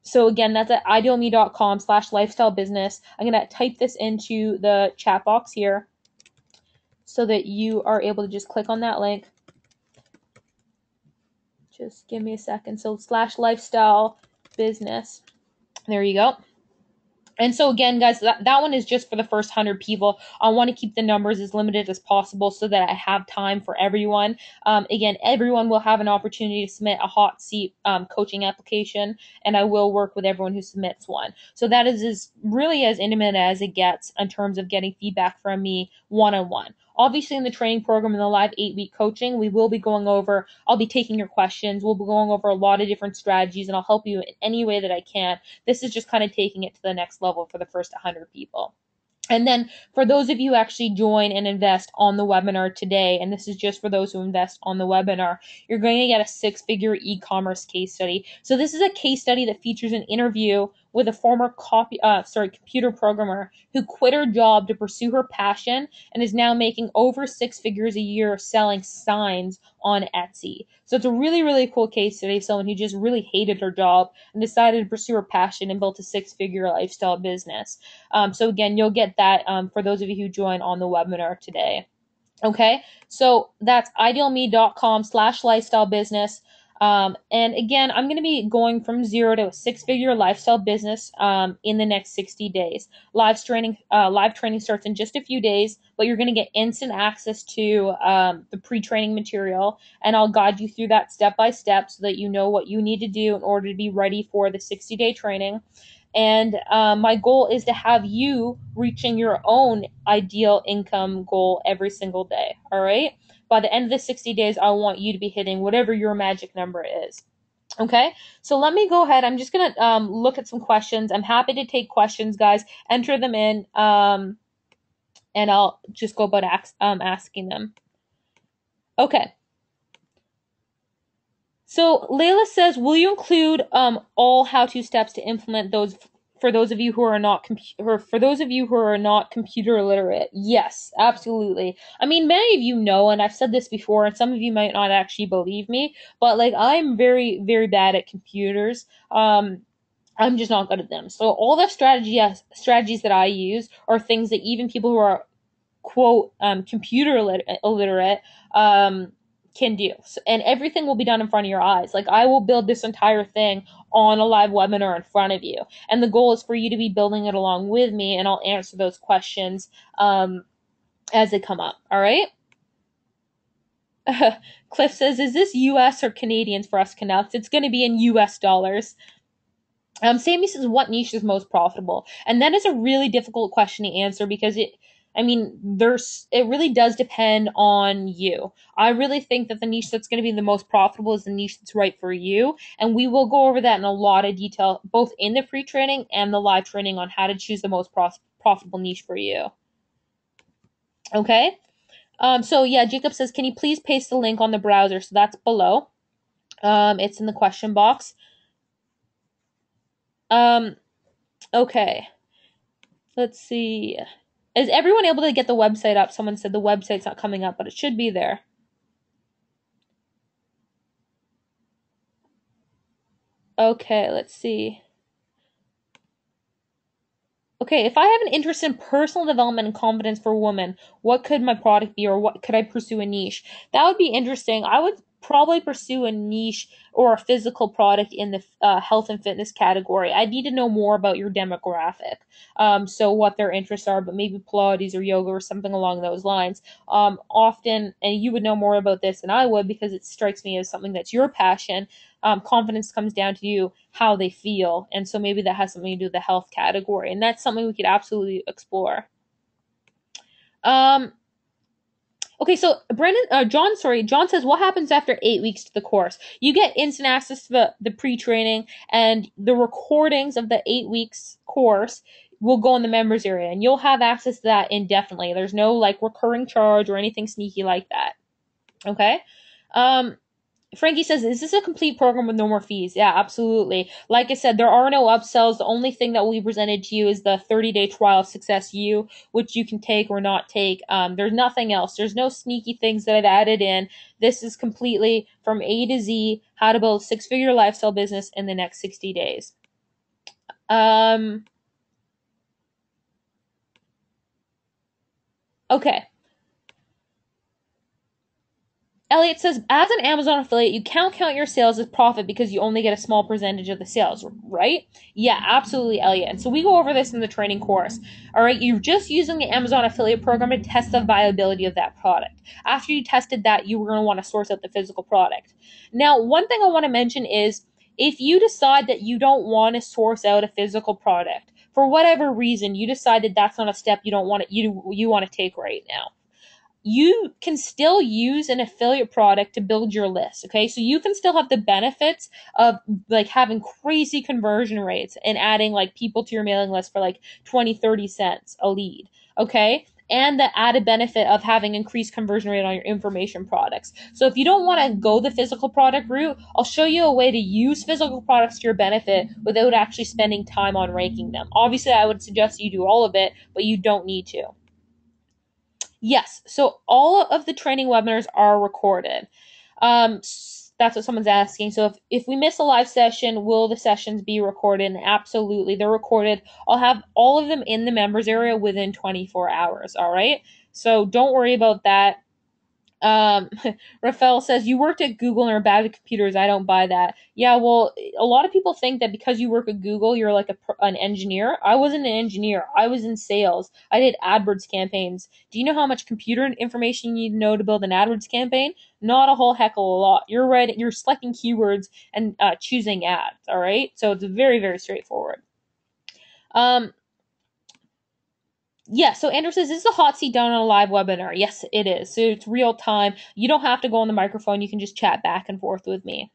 S1: So again, that's at idealme.com/lifestyle business. I'm going to type this into the chat box here so that you are able to just click on that link. Just give me a second. So /lifestyle business. There you go. And so again, guys, that one is just for the first 100 people. I want to keep the numbers as limited as possible so that I have time for everyone. Again, everyone will have an opportunity to submit a hot seat coaching application, and I will work with everyone who submits one. So that is really as intimate as it gets in terms of getting feedback from me one-on-one. Obviously, in the training program, in the live 8-week coaching, we will be going over, I'll be taking your questions. We'll be going over a lot of different strategies, and I'll help you in any way that I can. This is just kind of taking it to the next level for the first 100 people. And then for those of you who actually join and invest on the webinar today, and this is just for those who invest on the webinar, you're going to get a 6-figure e-commerce case study. So this is a case study that features an interview with a former computer programmer who quit her job to pursue her passion and is now making over 6 figures a year selling signs on Etsy. So it's a really, really cool case study of someone who just really hated her job and decided to pursue her passion and built a 6-figure lifestyle business. So again, you'll get that for those of you who join on the webinar today. Okay, so that's idealme.com/lifestyle business. And again, I'm going to be going from 0 to a 6-figure lifestyle business in the next 60 days. Live training starts in just a few days, but you're going to get instant access to the pre-training material, and I'll guide you through that step by step so that you know what you need to do in order to be ready for the 60-day training. And my goal is to have you reaching your own ideal income goal every single day. All right. By the end of the 60 days, I want you to be hitting whatever your magic number is. Okay. So let me go ahead. I'm just going to look at some questions. I'm happy to take questions, guys. Enter them in and I'll just go about asking them. Okay. So Layla says, will you include all how-to steps to implement those for those of you who are not computer literate? Yes, absolutely. I mean, many of you know, and I've said this before, and some of you might not actually believe me, but like I'm very, very bad at computers. I'm just not good at them. So all the strategies that I use are things that even people who are quote computer illiterate can do. So, and everything will be done in front of your eyes. Like I will build this entire thing on a live webinar in front of you. And the goal is for you to be building it along with me, and I'll answer those questions as they come up. All right? Cliff says, is this US or Canadians for us Canucks? It's going to be in US dollars. Sammy says, what niche is most profitable? And that is a really difficult question to answer because it really does depend on you. I really think that the niche that's going to be the most profitable is the niche that's right for you. And we will go over that in a lot of detail, both in the free training and the live training on how to choose the most profitable niche for you. Okay. So yeah, Jacob says, can you please paste the link on the browser? So that's below. It's in the question box. Okay. Let's see. Is everyone able to get the website up? Someone said the website's not coming up, but it should be there. Okay, let's see. Okay, if I have an interest in personal development and confidence for women, what could my product be, or what could I pursue a niche? That would be interesting. I would probably pursue a niche or a physical product in the health and fitness category. I need to know more about your demographic, so what their interests are, but maybe Pilates or yoga or something along those lines. Often, and you would know more about this than I would because it strikes me as something that's your passion. Confidence comes down to you, how they feel. And so maybe that has something to do with the health category. And that's something we could absolutely explore. Okay, so John says, what happens after 8 weeks to the course? You get instant access to the pre-training, and the recordings of the 8 weeks course will go in the members area, and you'll have access to that indefinitely. There's no like recurring charge or anything sneaky like that. Okay. Um, Frankie says, is this a complete program with no more fees? Yeah, absolutely. Like I said, there are no upsells. The only thing that we presented to you is the 30-day trial of Success U, which you can take or not take. There's nothing else. There's no sneaky things that I've added in. This is completely from A to Z, how to build a six-figure lifestyle business in the next 60 days. Okay. Elliot says, as an Amazon affiliate, you can't count your sales as profit because you only get a small percentage of the sales, right? Yeah, absolutely, Elliot. And so we go over this in the training course. All right, you're just using the Amazon affiliate program to test the viability of that product. After you tested that, you were going to want to source out the physical product. Now, one thing I want to mention is if you decide that you don't want to source out a physical product, for whatever reason, you decide that that's not a step you don't want to, you want to take right now, you can still use an affiliate product to build your list. Okay. So you can still have the benefits of like having crazy conversion rates and adding like people to your mailing list for like 20, 30 cents a lead. Okay. And the added benefit of having increased conversion rate on your information products. So if you don't want to go the physical product route, I'll show you a way to use physical products to your benefit without actually spending time on ranking them. Obviously, I would suggest you do all of it, but you don't need to. Yes, so all of the training webinars are recorded. That's what someone's asking. So if we miss a live session, will the sessions be recorded? And absolutely, they're recorded. I'll have all of them in the members area within 24 hours. All right. So don't worry about that. Rafael says, you worked at Google and are bad with computers. I don't buy that. Yeah, well, a lot of people think that because you work at Google, you're like an engineer. I wasn't an engineer. I was in sales. I did AdWords campaigns. Do you know how much computer information you need to know to build an AdWords campaign? Not a whole heck of a lot. You're selecting keywords and choosing ads. All right. So it's very, very straightforward. Yeah, so Andrew says, is the hot seat done on a live webinar? Yes, it is. So it's real time. You don't have to go on the microphone. You can just chat back and forth with me.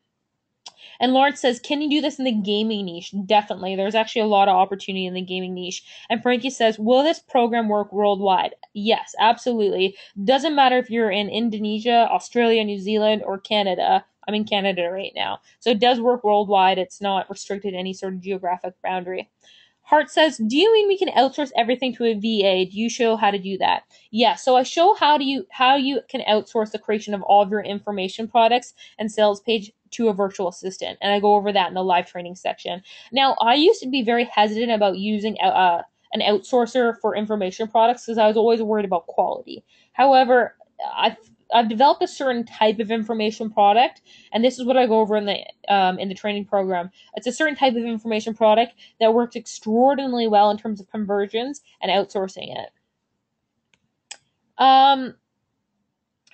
S1: And Lawrence says, can you do this in the gaming niche? Definitely. There's actually a lot of opportunity in the gaming niche. And Frankie says, will this program work worldwide? Yes, absolutely. Doesn't matter if you're in Indonesia, Australia, New Zealand, or Canada. I'm in Canada right now. So it does work worldwide. It's not restricted to any sort of geographic boundary. Hart says, do you mean we can outsource everything to a VA? Do you show how to do that? Yeah, so I show how you can outsource the creation of all of your information products and sales page to a virtual assistant. And I go over that in the live training section. Now, I used to be very hesitant about using an outsourcer for information products because I was always worried about quality. However, I've developed a certain type of information product, and this is what I go over in the training program. It's a certain type of information product that works extraordinarily well in terms of conversions and outsourcing it.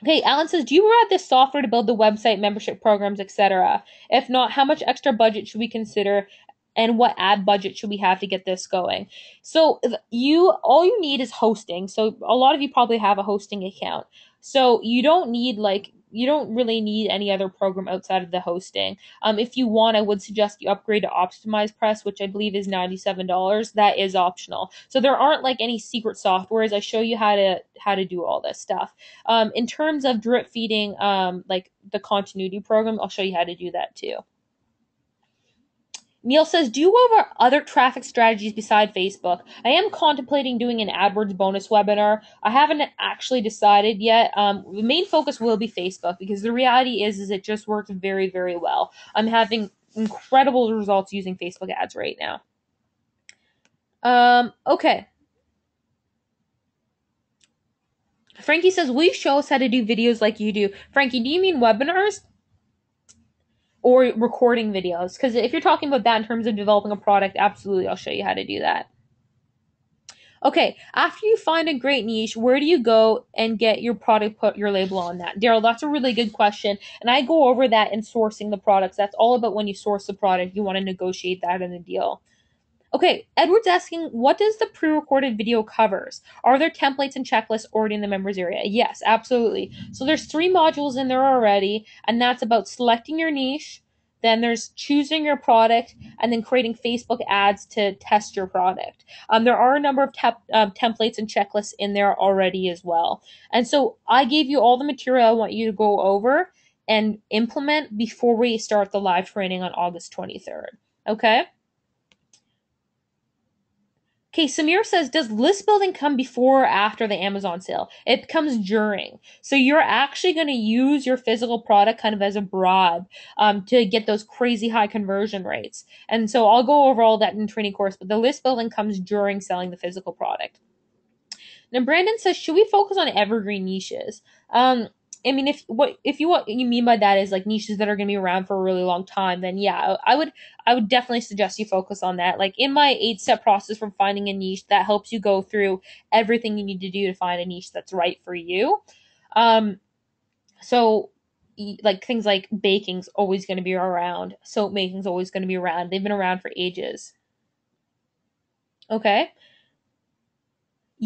S1: Okay, Alan says, do you provide this software to build the website, membership programs, etc.? If not, how much extra budget should we consider, and what ad budget should we have to get this going? So all you need is hosting. So a lot of you probably have a hosting account. So you don't really need any other program outside of the hosting. If you want, I would suggest you upgrade to OptimizePress, which I believe is $97. That is optional. So there aren't like any secret softwares. I show you how to do all this stuff. In terms of drip feeding, like the continuity program, I'll show you how to do that too. Neil says, do you go over other traffic strategies beside Facebook? I am contemplating doing an AdWords bonus webinar. I haven't actually decided yet. The main focus will be Facebook because the reality is it just works very, very well. I'm having incredible results using Facebook ads right now. Okay. Frankie says, will you show us how to do videos like you do? Frankie, do you mean webinars? Or recording videos? Because if you're talking about that in terms of developing a product, absolutely, I'll show you how to do that. Okay, after you find a great niche, where do you go and get your product, put your label on that? Daryl, that's a really good question. And I go over that in sourcing the products. That's all about when you source the product. You want to negotiate that in a deal. Okay, Edward's asking, what does the pre-recorded video covers? Are there templates and checklists already in the members area? Yes, absolutely. So there's 3 modules in there already, and that's about selecting your niche, then there's choosing your product, and then creating Facebook ads to test your product. There are a number of templates and checklists in there already as well. And so I gave you all the material I want you to go over and implement before we start the live training on August 23rd. Okay? Okay, Samir says, does list building come before or after the Amazon sale? It comes during. So you're actually going to use your physical product kind of as a bribe to get those crazy high conversion rates. And so I'll go over all that in training course, but the list building comes during selling the physical product. Now Brandon says, should we focus on evergreen niches? I mean, if what you mean by that is like niches that are going to be around for a really long time, then yeah, I would definitely suggest you focus on that. Like in my 8-step process from finding a niche, that helps you go through everything you need to do to find a niche that's right for you. So like things like baking's always going to be around, soap making's always going to be around. They've been around for ages. Okay.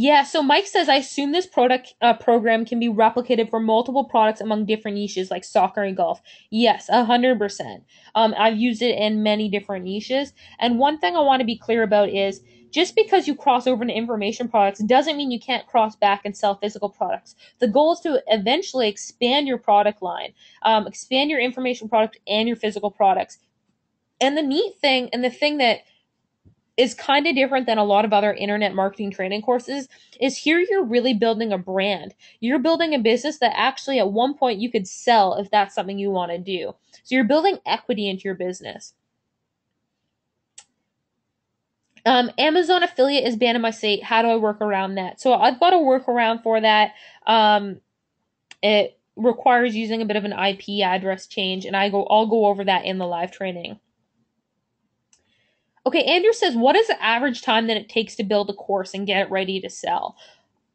S1: Yeah, so Mike says, I assume this product program can be replicated for multiple products among different niches like soccer and golf. Yes, 100%. I've used it in many different niches. And one thing I want to be clear about is just because you cross over into information products doesn't mean you can't cross back and sell physical products. The goal is to eventually expand your product line, expand your information product and your physical products. And the neat thing, and the thing that is kind of different than a lot of other internet marketing training courses is here you're really building a brand. You're building a business that actually at one point you could sell if that's something you want to do. So you're building equity into your business. Amazon affiliate is banned in my state. How do I work around that? So I've got a workaround for that. It requires using a bit of an IP address change, and I'll go over that in the live training. Okay, Andrew says, what is the average time that it takes to build a course and get it ready to sell?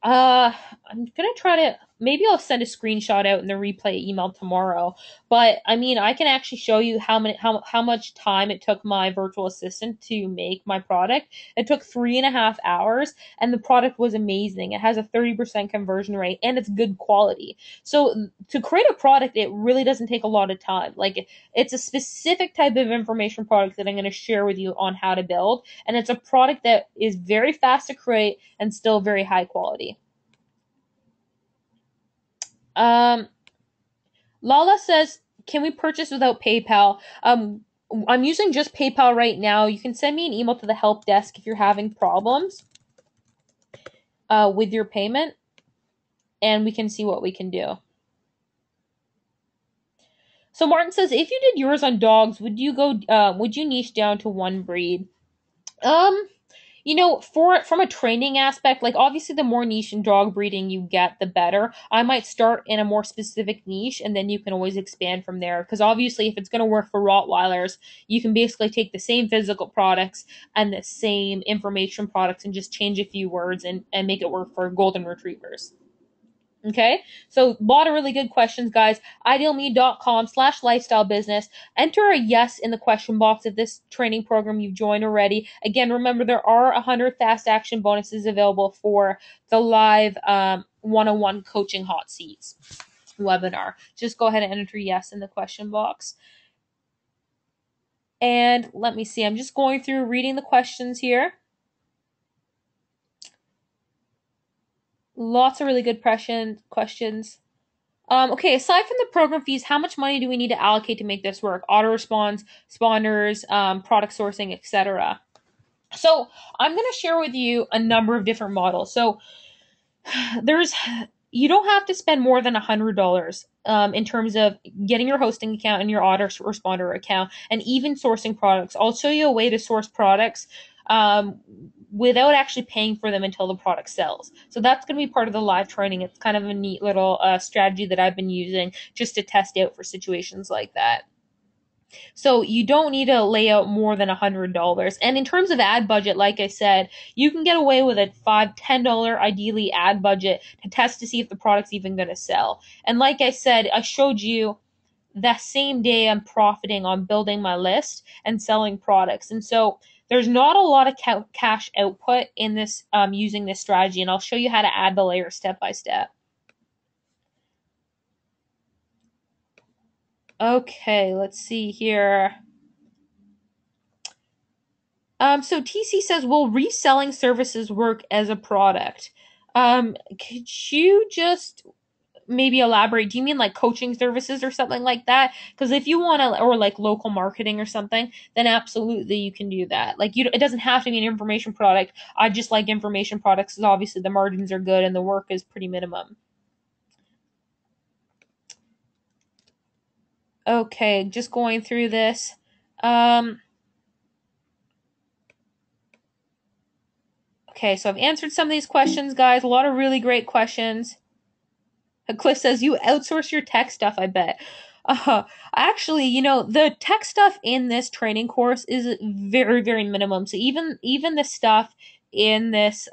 S1: I'm gonna try to, maybe I'll send a screenshot out in the replay email tomorrow. But I mean, I can actually show you how much time it took my virtual assistant to make my product. It took 3.5 hours, and the product was amazing. It has a 30% conversion rate, and it's good quality. So to create a product, it really doesn't take a lot of time. Like it's a specific type of information product that I'm going to share with you on how to build, and it's a product that is very fast to create and still very high quality. Lala says, can we purchase without PayPal? I'm using just PayPal right now. You can send me an email to the help desk if you're having problems with your payment, and we can see what we can do. So Martin says, if you did yours on dogs, would you niche down to one breed? From a training aspect, like obviously the more niche in dog breeding you get, the better. I might start in a more specific niche and then you can always expand from there. Because obviously, if it's going to work for Rottweilers, you can basically take the same physical products and the same information products and just change a few words and make it work for golden retrievers. Okay, so a lot of really good questions, guys. Idealme.com/lifestyle business. Enter a yes in the question box if this training program you've joined already. Again, remember there are 100 fast action bonuses available for the live one-on-one coaching hot seats webinar. Just go ahead and enter yes in the question box. And let me see. I'm just going through reading the questions here. Lots of really good questions. Okay, aside from the program fees, how much money do we need to allocate to make this work? Autorespons, spawners, product sourcing, etc. So I'm going to share with you a number of different models. So you don't have to spend more than $100 in terms of getting your hosting account and your autoresponder account and even sourcing products. I'll show you a way to source products without actually paying for them until the product sells. So that's going to be part of the live training. It's kind of a neat little strategy that I've been using just to test out for situations like that. So you don't need to lay out more than $100. And in terms of ad budget, like I said, you can get away with a $5, $10 ideally ad budget to test to see if the product's even going to sell. And like I said, I showed you that same day I'm profiting on building my list and selling products. And so There's not a lot of cash output in this using this strategy, and I'll show you how to add the layer step by step. Okay, let's see here. So TC says, will reselling services work as a product? Could you just maybe elaborate? Do you mean like coaching services or something like that? Because if you want to, or like local marketing or something, then absolutely you can do that. Like it doesn't have to be an information product. I just like information products because obviously the margins are good and the work is pretty minimum. Okay, just going through this. Um, okay, so I've answered some of these questions, guys. A lot of really great questions. Cliff says you outsource your tech stuff, I bet. Actually, the tech stuff in this training course is very, very minimum. So even the stuff in this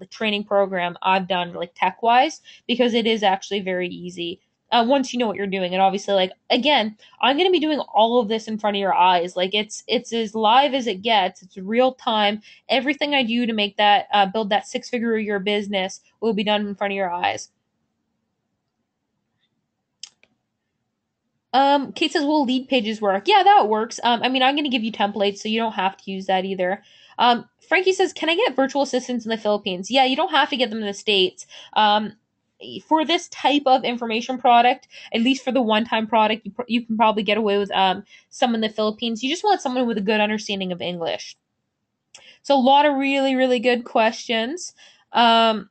S1: training program I've done like tech wise because it is actually very easy. Once you know what you're doing, and obviously, like again, I'm gonna be doing all of this in front of your eyes. Like it's as live as it gets. It's real time. Everything I do to make that build that 6-figure a year business will be done in front of your eyes. Kate says, "Will lead pages work?" Yeah, that works. I mean, I'm going to give you templates, so you don't have to use that either. Frankie says, "Can I get virtual assistants in the Philippines?" Yeah, you don't have to get them in the States. For this type of information product, at least for the one-time product, you can probably get away with some in the Philippines. You just want someone with a good understanding of English. So a lot of really, really good questions. Um,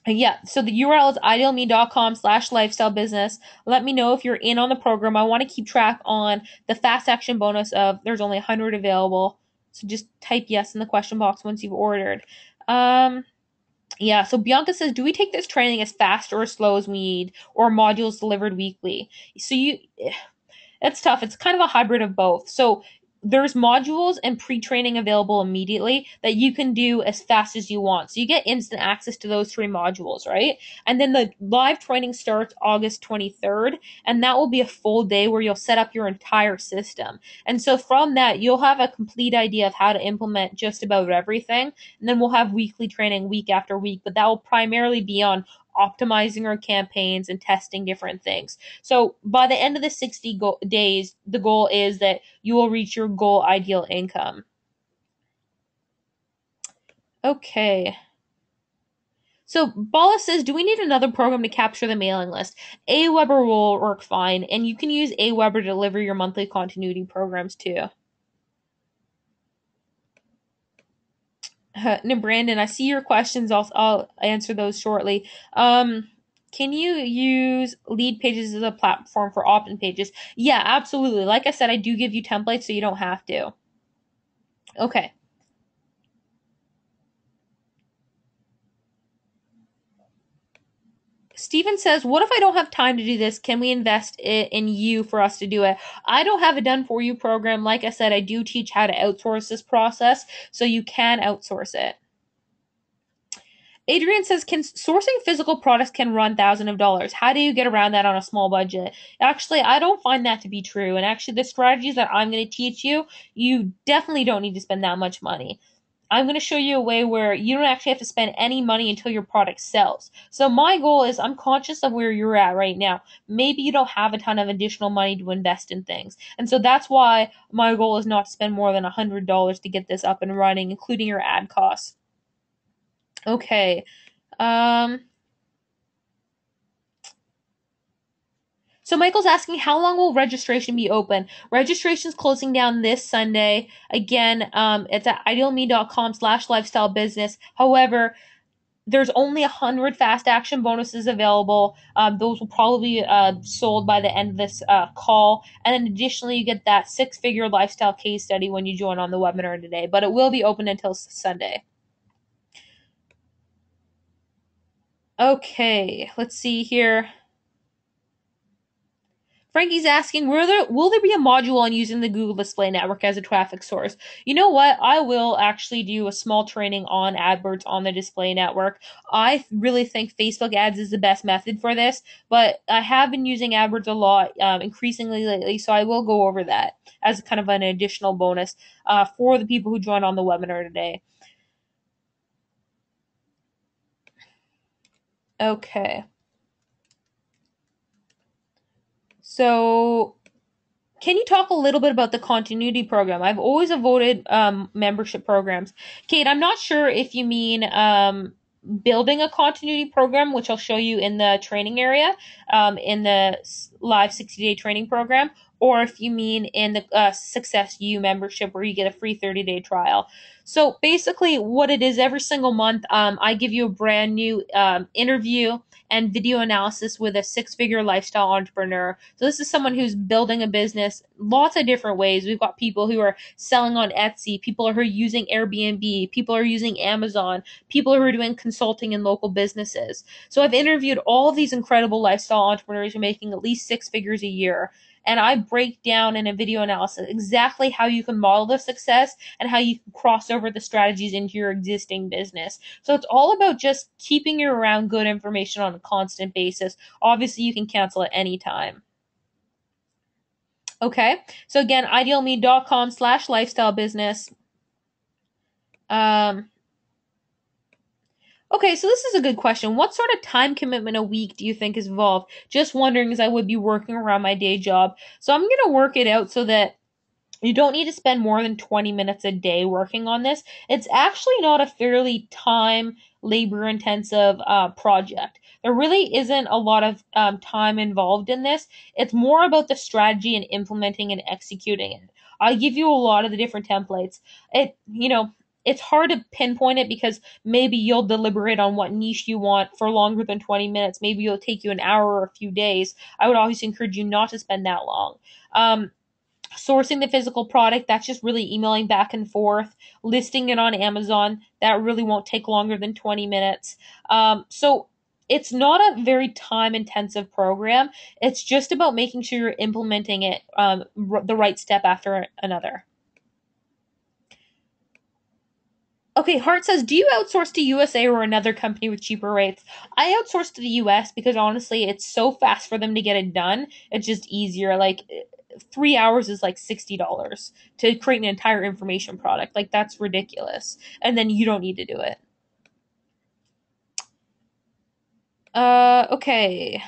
S1: yeah, so the URL is idealme.com/lifestyle business. Let me know if you're in on the program. I want to keep track on the fast action bonus of there's only 100 available. So just type yes in the question box once you've ordered. Yeah, so Bianca says, do we take this training as fast or as slow as we need, or modules delivered weekly? So it's tough. It's kind of a hybrid of both. So there's modules and pre-training available immediately that you can do as fast as you want. So you get instant access to those 3 modules, right? And then the live training starts August 23rd, and that will be a full day where you'll set up your entire system. And so from that, you'll have a complete idea of how to implement just about everything. And then we'll have weekly training week after week, but that will primarily be on optimizing our campaigns and testing different things. So by the end of the 60 days, the goal is that you will reach your goal ideal income. Okay. So Bala says, do we need another program to capture the mailing list? Aweber will work fine, and you can use Aweber to deliver your monthly continuity programs too. No, Brandon, I see your questions. I'll answer those shortly. Can you use lead pages as a platform for opt-in pages? Yeah, absolutely. Like I said, I do give you templates so you don't have to. Okay. Steven says, what if I don't have time to do this? Can we invest in you for us to do it? I don't have a done for you program. Like I said, I do teach how to outsource this process, so you can outsource it. Adrian says, can sourcing physical products can run thousands of dollars. How do you get around that on a small budget? Actually, I don't find that to be true. And actually, the strategies that I'm going to teach you, you definitely don't need to spend that much money. I'm going to show you a way where you don't actually have to spend any money until your product sells. So my goal is I'm conscious of where you're at right now. Maybe you don't have a ton of additional money to invest in things. And so that's why my goal is not to spend more than $100 to get this up and running, including your ad costs. Okay. Um, so Michael's asking, how long will registration be open? Registration's closing down this Sunday. Again, it's at idealme.com/lifestyle business. However, there's only 100 fast action bonuses available. Those will probably be sold by the end of this call. And then additionally, you get that 6-figure lifestyle case study when you join on the webinar today. But it will be open until Sunday. Okay, let's see here. Frankie's asking, will there be a module on using the Google Display Network as a traffic source? You know what? I will actually do a small training on AdWords on the display network. I really think Facebook ads is the best method for this, but I have been using AdWords a lot, increasingly lately, so I will go over that as kind of an additional bonus for the people who joined on the webinar today. Okay. So, can you talk a little bit about the continuity program? I've always avoided membership programs. Kate, I'm not sure if you mean building a continuity program, which I'll show you in the training area, in the live 60-day training program, or if you mean in the Success U membership where you get a free 30-day trial. So basically, what it is, every single month, I give you a brand new interview and video analysis with a six-figure lifestyle entrepreneur. So this is someone who's building a business lots of different ways. We've got people who are selling on Etsy, people who are using Airbnb, people who are using Amazon, people who are doing consulting in local businesses. So I've interviewed all of these incredible lifestyle entrepreneurs who are making at least six figures a year. And I break down in a video analysis exactly how you can model the success and how you can cross over the strategies into your existing business. So it's all about just keeping you around good information on a constant basis. Obviously, you can cancel at any time. Okay, so again, idealme.com/lifestyle business. Okay, so this is a good question. What sort of time commitment a week do you think is involved? Just wondering, as I would be working around my day job. So I'm going to work it out so that you don't need to spend more than 20 minutes a day working on this. It's actually not a fairly labor intensive project. There really isn't a lot of time involved in this. It's more about the strategy and implementing and executing it. I give you a lot of the different templates. It's hard to pinpoint it because maybe you'll deliberate on what niche you want for longer than 20 minutes. Maybe it'll take you an hour or a few days. I would always encourage you not to spend that long. Sourcing the physical product, that's just really emailing back and forth. Listing it on Amazon, that really won't take longer than 20 minutes. So it's not a very time intensive program. It's just about making sure you're implementing it the right step after another. Okay, Hart says, do you outsource to USA or another company with cheaper rates? I outsource to the US because honestly, it's so fast for them to get it done. It's just easier. Like 3 hours is like $60 to create an entire information product. Like that's ridiculous. And then you don't need to do it. Okay.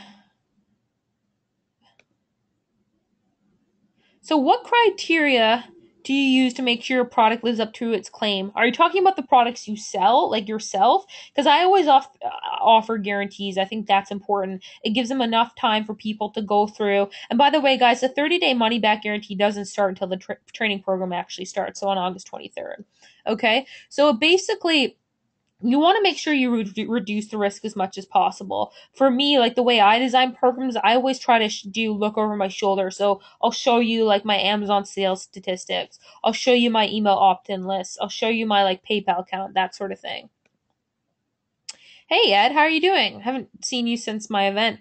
S1: So what criteria do you use to make sure your product lives up to its claim? Are you talking about the products you sell, like yourself? Because I always offer guarantees. I think that's important. It gives them enough time for people to go through. And by the way, guys, the 30-day money-back guarantee doesn't start until the training program actually starts, so on August 23rd. Okay? So basically, you want to make sure you reduce the risk as much as possible. For me, like the way I design programs, I always try to do look over my shoulder. So I'll show you like my Amazon sales statistics. I'll show you my email opt-in list. I'll show you my like PayPal account, that sort of thing. Hey Ed, how are you doing? Haven't seen you since my event.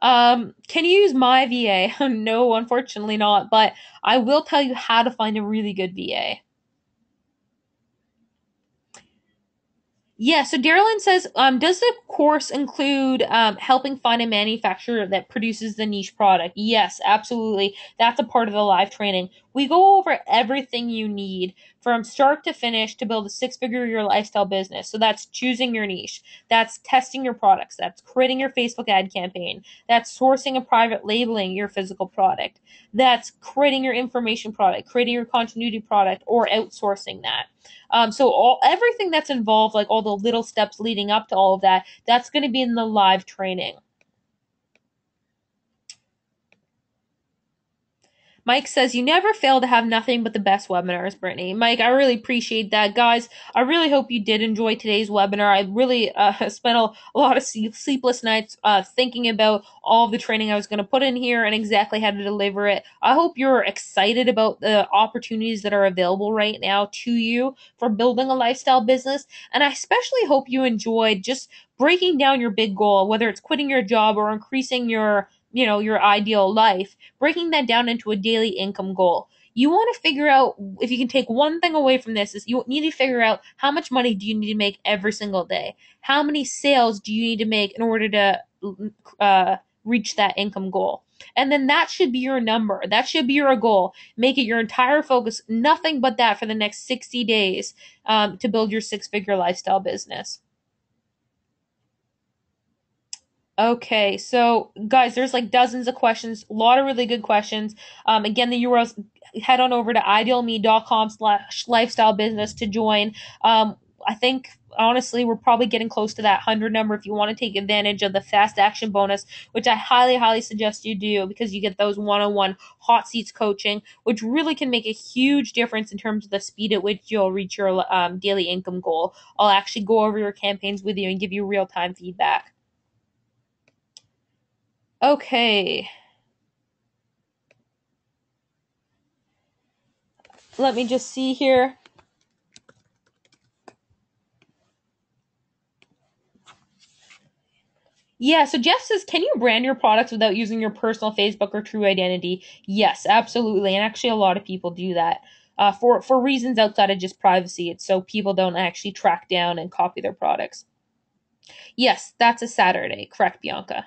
S1: Can you use my VA? No, unfortunately not, but I will tell you how to find a really good VA. Yeah, so Darylyn says, does the course include helping find a manufacturer that produces the niche product? Yes, absolutely. That's a part of the live training. We go over everything you need from start to finish to build a six-figure year lifestyle business. So that's choosing your niche. That's testing your products. That's creating your Facebook ad campaign. That's sourcing and private labeling your physical product. That's creating your information product, creating your continuity product, or outsourcing that. So everything that's involved, like all the little steps leading up to all of that, that's going to be in the live training. Mike says, you never fail to have nothing but the best webinars, Brittany. Mike, I really appreciate that. Guys, I really hope you did enjoy today's webinar. I really spent a lot of sleepless nights thinking about all the training I was going to put in here and exactly how to deliver it. I hope you're excited about the opportunities that are available right now to you for building a lifestyle business. And I especially hope you enjoyed just breaking down your big goal, whether it's quitting your job or increasing your your ideal life, breaking that down into a daily income goal. You want to figure out, if you can take one thing away from this, is you need to figure out how much money do you need to make every single day? How many sales do you need to make in order to reach that income goal? And then that should be your number. That should be your goal. Make it your entire focus, nothing but that for the next 60 days to build your six-figure lifestyle business. Okay, so guys, there's like dozens of questions, a lot of really good questions. Again, the URLs, head on over to idealme.com/lifestyle business to join. I think honestly, we're probably getting close to that 100 number if you want to take advantage of the fast action bonus, which I highly, highly suggest you do, because you get those one-on-one hot seats coaching, which really can make a huge difference in terms of the speed at which you'll reach your daily income goal. I'll actually go over your campaigns with you and give you real-time feedback. Okay. Let me just see here. Yeah, so Jeff says, can you brand your products without using your personal Facebook or True Identity? Yes, absolutely. And actually, a lot of people do that for reasons outside of just privacy. It's so people don't actually track down and copy their products. Yes, that's a Saturday. Correct, Bianca.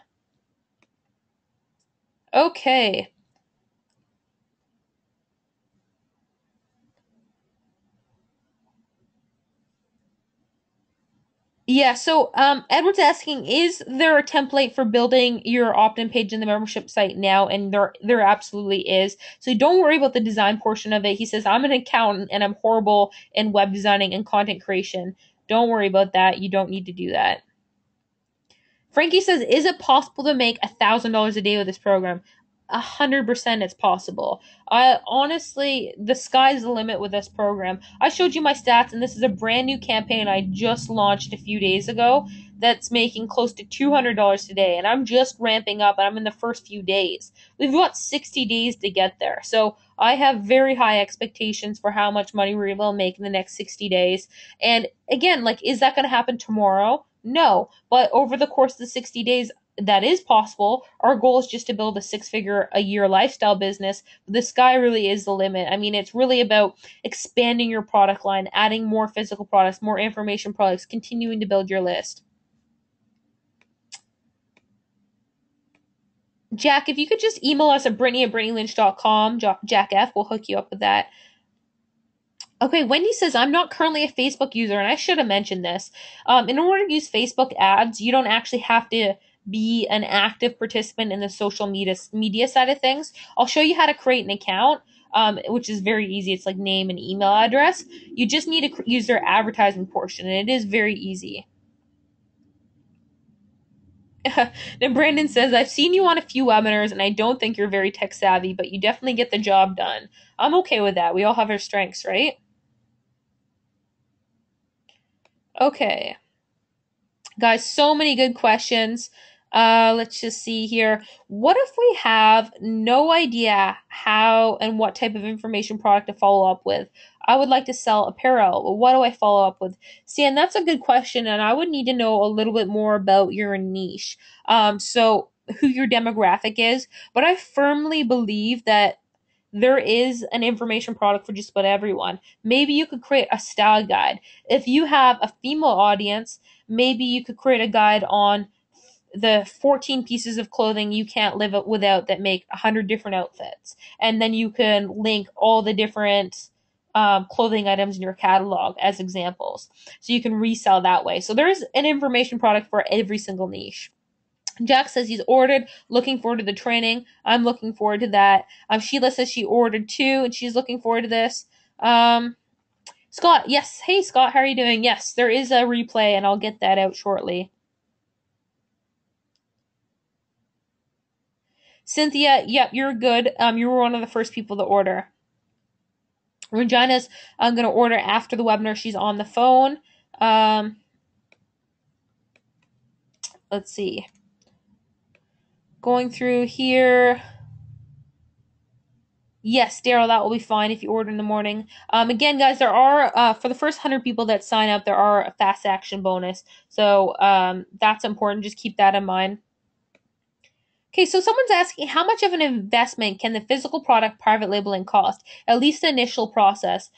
S1: Okay. Yeah, so Edward's asking, is there a template for building your opt-in page in the membership site now? And there absolutely is. So don't worry about the design portion of it. He says, I'm an accountant and I'm horrible in web designing and content creation. Don't worry about that. You don't need to do that. Frankie says, is it possible to make $1,000 a day with this program? 100% it's possible. I honestly, the sky's the limit with this program. I showed you my stats, and this is a brand new campaign I just launched a few days ago that's making close to $200 today, and I'm just ramping up, and I'm in the first few days. We've got 60 days to get there, so I have very high expectations for how much money we're able to make in the next 60 days. And again, like, is that going to happen tomorrow? No, but over the course of the 60 days, that is possible. Our goal is just to build a six-figure a year lifestyle business. The sky really is the limit. I mean, it's really about expanding your product line, adding more physical products, more information products, continuing to build your list. Jack, if you could just email us at Brittany@BrittanyLynch.com, Jack F, we'll hook you up with that. Okay, Wendy says, I'm not currently a Facebook user, and I should have mentioned this. In order to use Facebook ads, you don't actually have to be an active participant in the social media side of things. I'll show you how to create an account, which is very easy. It's like name and email address. You just need to use their advertising portion, and it is very easy. Then Brandon says, I've seen you on a few webinars, and I don't think you're very tech savvy, but you definitely get the job done. I'm okay with that. We all have our strengths, right? Okay. Guys, so many good questions. Let's just see here. What if we have no idea how and what type of information product to follow up with? I would like to sell apparel. What do I follow up with? See, and that's a good question, and I would need to know a little bit more about your niche. So who your demographic is. But I firmly believe that there is an information product for just about everyone. Maybe you could create a style guide. If you have a female audience, maybe you could create a guide on the 14 pieces of clothing you can't live without that make 100 different outfits. And then you can link all the different clothing items in your catalog as examples. So you can resell that way. So there's an information product for every single niche. Jack says he's ordered, looking forward to the training. I'm looking forward to that. Sheila says she ordered too, and she's looking forward to this. Scott, yes. Hey, Scott, how are you doing? Yes, there is a replay, and I'll get that out shortly. Cynthia, yep, you're good. You were one of the first people to order. Regina's going to order after the webinar. She's on the phone. Let's see. Going through here. Yes, Daryl, that will be fine if you order in the morning. Again, guys, there are, for the first 100 people that sign up, there are a fast action bonus. So that's important. Just keep that in mind. Okay, so someone's asking how much of an investment can the physical product private labeling cost, at least the initial process?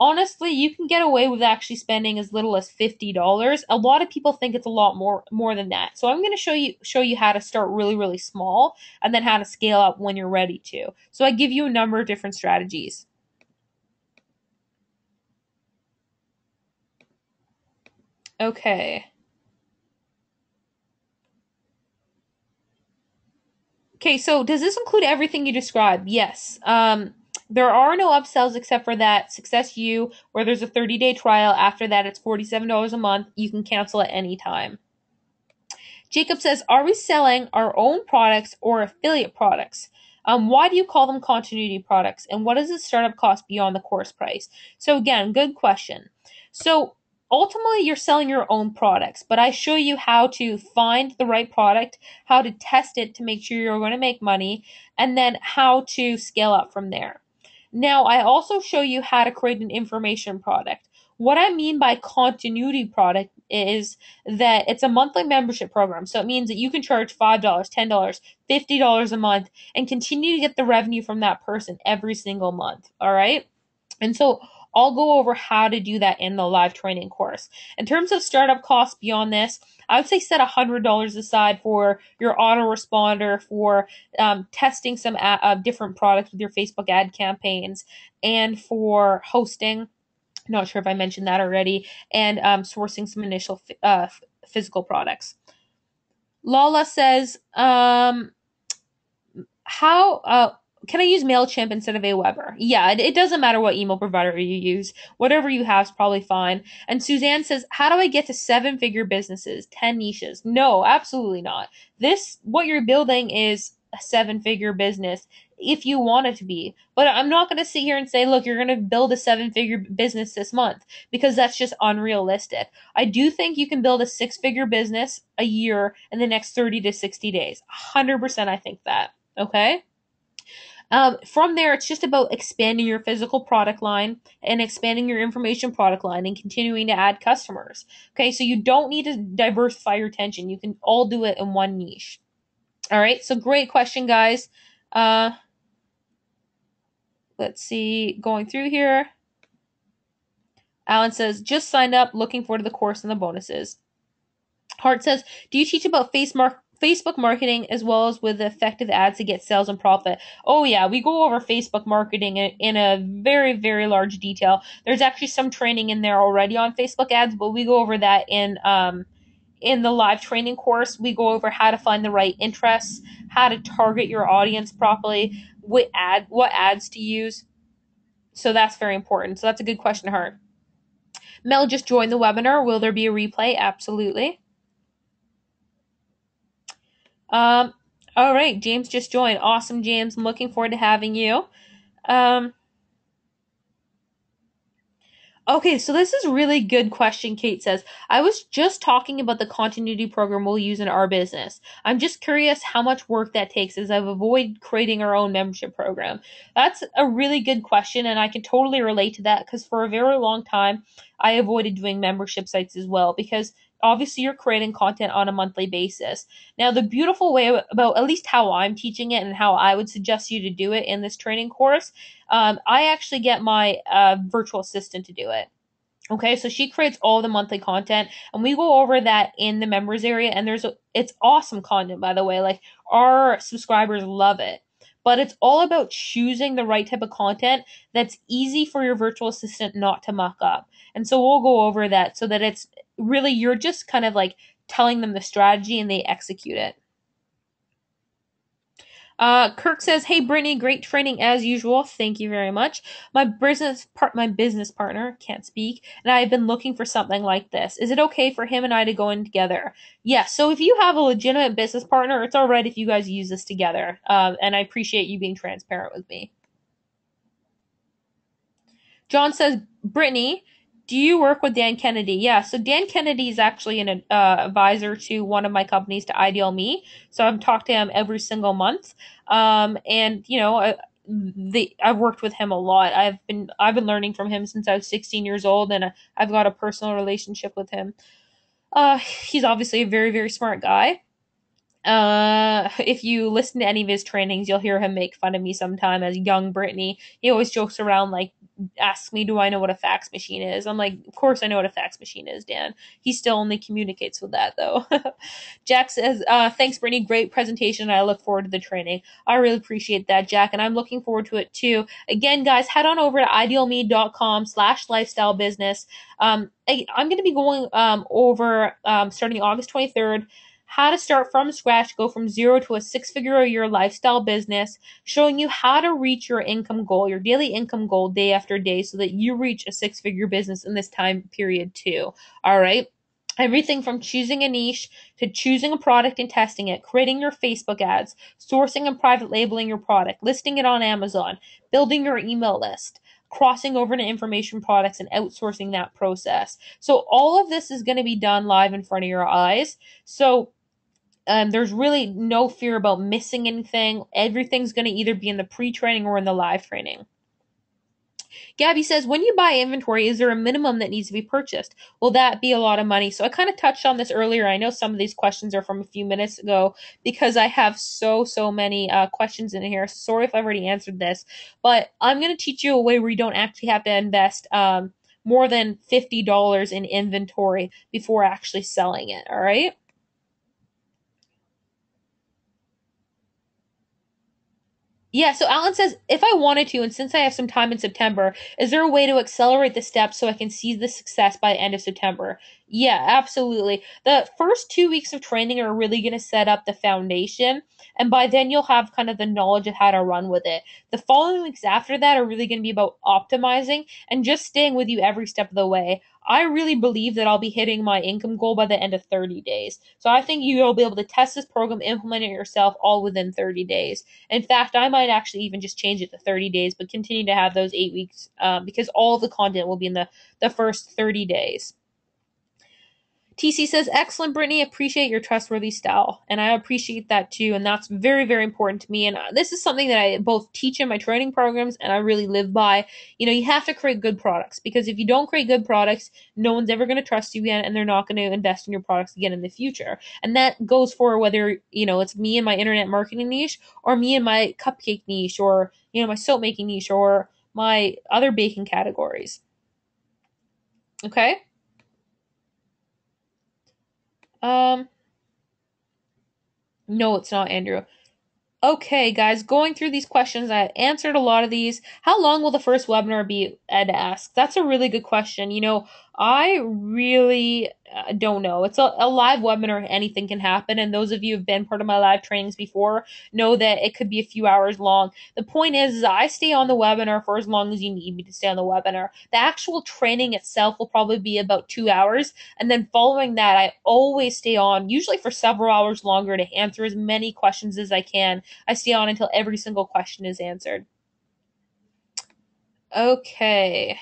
S1: Honestly, you can get away with actually spending as little as $50. A lot of people think it's a lot more than that. So I'm going to show you how to start really really small and then how to scale up when you're ready to. So I give you a number of different strategies. Okay. Okay, so does this include everything you described? Yes. There are no upsells except for that Success U, where there's a 30-day trial. After that, it's $47 a month. You can cancel at any time. Jacob says, are we selling our own products or affiliate products? Why do you call them continuity products? And what is the startup cost beyond the course price? So again, good question. So ultimately you're selling your own products, but I show you how to find the right product, how to test it to make sure you're going to make money, and then how to scale up from there. Now, I also show you how to create an information product. What I mean by continuity product is that it's a monthly membership program. So it means that you can charge $5, $10, $50 a month and continue to get the revenue from that person every single month. All right. And so I'll go over how to do that in the live training course. In terms of startup costs beyond this, I would say set $100 aside for your autoresponder, for testing some different products with your Facebook ad campaigns, and for hosting. Not sure if I mentioned that already, and sourcing some initial physical products. Lala says, how can I use MailChimp instead of Aweber? Yeah, it doesn't matter what email provider you use. Whatever you have is probably fine. And Suzanne says, how do I get to 7-figure businesses, 10 niches? No, absolutely not. What you're building is a 7-figure business if you want it to be. But I'm not going to sit here and say, look, you're going to build a 7-figure business this month, because that's just unrealistic. I do think you can build a 6-figure business a year in the next 30 to 60 days. 100% I think that. Okay. From there, it's just about expanding your physical product line and expanding your information product line and continuing to add customers. Okay, so you don't need to diversify your attention. You can all do it in one niche. All right, so great question, guys. Uh, let's see, going through here. Alan says, just signed up, looking forward to the course and the bonuses. Hart says, do you teach about Facebook marketing as well as with effective ads to get sales and profit? Oh yeah, we go over Facebook marketing in a very, very large detail. There's actually some training in there already on Facebook ads, but we go over that in the live training course. We go over how to find the right interests, how to target your audience properly, what ads to use. So that's very important. So that's a good question, Hart. Mel just joined the webinar. Will there be a replay? Absolutely. Um, all right, James just joined. Awesome, James. I'm looking forward to having you. Um, okay, so this is a really good question, Kate says. I was just talking about the continuity program we'll use in our business. I'm just curious how much work that takes as I've avoided creating our own membership program. That's a really good question, and I can totally relate to that because for a very long time, I avoided doing membership sites as well because obviously you're creating content on a monthly basis. Now, the beautiful way about at least how I'm teaching it and how I would suggest you to do it in this training course, I actually get my virtual assistant to do it. Okay, so she creates all the monthly content, and we go over that in the members area. And it's awesome content, by the way. Like our subscribers love it. But it's all about choosing the right type of content that's easy for your virtual assistant not to muck up. And so we'll go over that so that it's really you're just kind of like telling them the strategy and they execute it. Kirk says, "Hey Brittany, great training as usual. Thank you very much. My business partner can't speak, and I have been looking for something like this. Is it okay for him and I to go in together? Yes. So if you have a legitimate business partner, it's all right if you guys use this together. And I appreciate you being transparent with me." John says, "Brittany, do you work with Dan Kennedy?" Yeah, so Dan Kennedy is actually an advisor to one of my companies, to Ideal Me. So I've talked to him every single month, and I've worked with him a lot. I've been learning from him since I was 16 years old, and I've got a personal relationship with him. He's obviously a very very smart guy. If you listen to any of his trainings, you'll hear him make fun of me sometime as young Brittany. He always jokes around, like, asks me, do I know what a fax machine is? I'm like, of course I know what a fax machine is, Dan. He still only communicates with that, though. Jack says, thanks, Brittany. Great presentation. I look forward to the training. I really appreciate that, Jack, and I'm looking forward to it, too. Again, guys, head on over to idealme.com/lifestyle business. I'm going to be going over, starting August 23rd, how to start from scratch, go from zero to a six-figure a year lifestyle business, showing you how to reach your income goal, your daily income goal day after day so that you reach a six-figure business in this time period too. All right. Everything from choosing a niche to choosing a product and testing it, creating your Facebook ads, sourcing and private labeling your product, listing it on Amazon, building your email list, crossing over to information products and outsourcing that process. So all of this is going to be done live in front of your eyes. So there's really no fear about missing anything. Everything's going to either be in the pre-training or in the live training. Gabby says, when you buy inventory, is there a minimum that needs to be purchased? Will that be a lot of money? So I kind of touched on this earlier. I know some of these questions are from a few minutes ago because I have so many questions in here. Sorry if I've already answered this, but I'm going to teach you a way where you don't actually have to invest more than $50 in inventory before actually selling it. All right. Yeah, so Alan says, if I wanted to, and since I have some time in September, is there a way to accelerate the steps so I can see the success by the end of September? Yeah, absolutely. The first 2 weeks of training are really going to set up the foundation, and by then you'll have kind of the knowledge of how to run with it. The following weeks after that are really going to be about optimizing and just staying with you every step of the way. I really believe that I'll be hitting my income goal by the end of 30 days. So I think you'll be able to test this program, implement it yourself all within 30 days. In fact, I might actually even just change it to 30 days, but continue to have those 8 weeks because all of the content will be in the first 30 days. TC says, excellent, Brittany. Appreciate your trustworthy style. And I appreciate that too. And that's very, very important to me. And this is something that I both teach in my training programs and I really live by. You know, you have to create good products because if you don't create good products, no one's ever going to trust you again and they're not going to invest in your products again in the future. And that goes for whether, you know, it's me and my internet marketing niche or me and my cupcake niche or, you know, my soap making niche or my other baking categories. Okay. Um, no, it's not, Andrew. Okay, guys, going through these questions, I answered a lot of these. How long will the first webinar be? Ed asked. That's a really good question. You know, I really don't know. It's a live webinar, anything can happen. And those of you who've been part of my live trainings before know that it could be a few hours long. The point is I stay on the webinar for as long as you need me to stay on the webinar. The actual training itself will probably be about 2 hours. And then following that, I always stay on, usually for several hours longer, to answer as many questions as I can. I stay on until every single question is answered. Okay.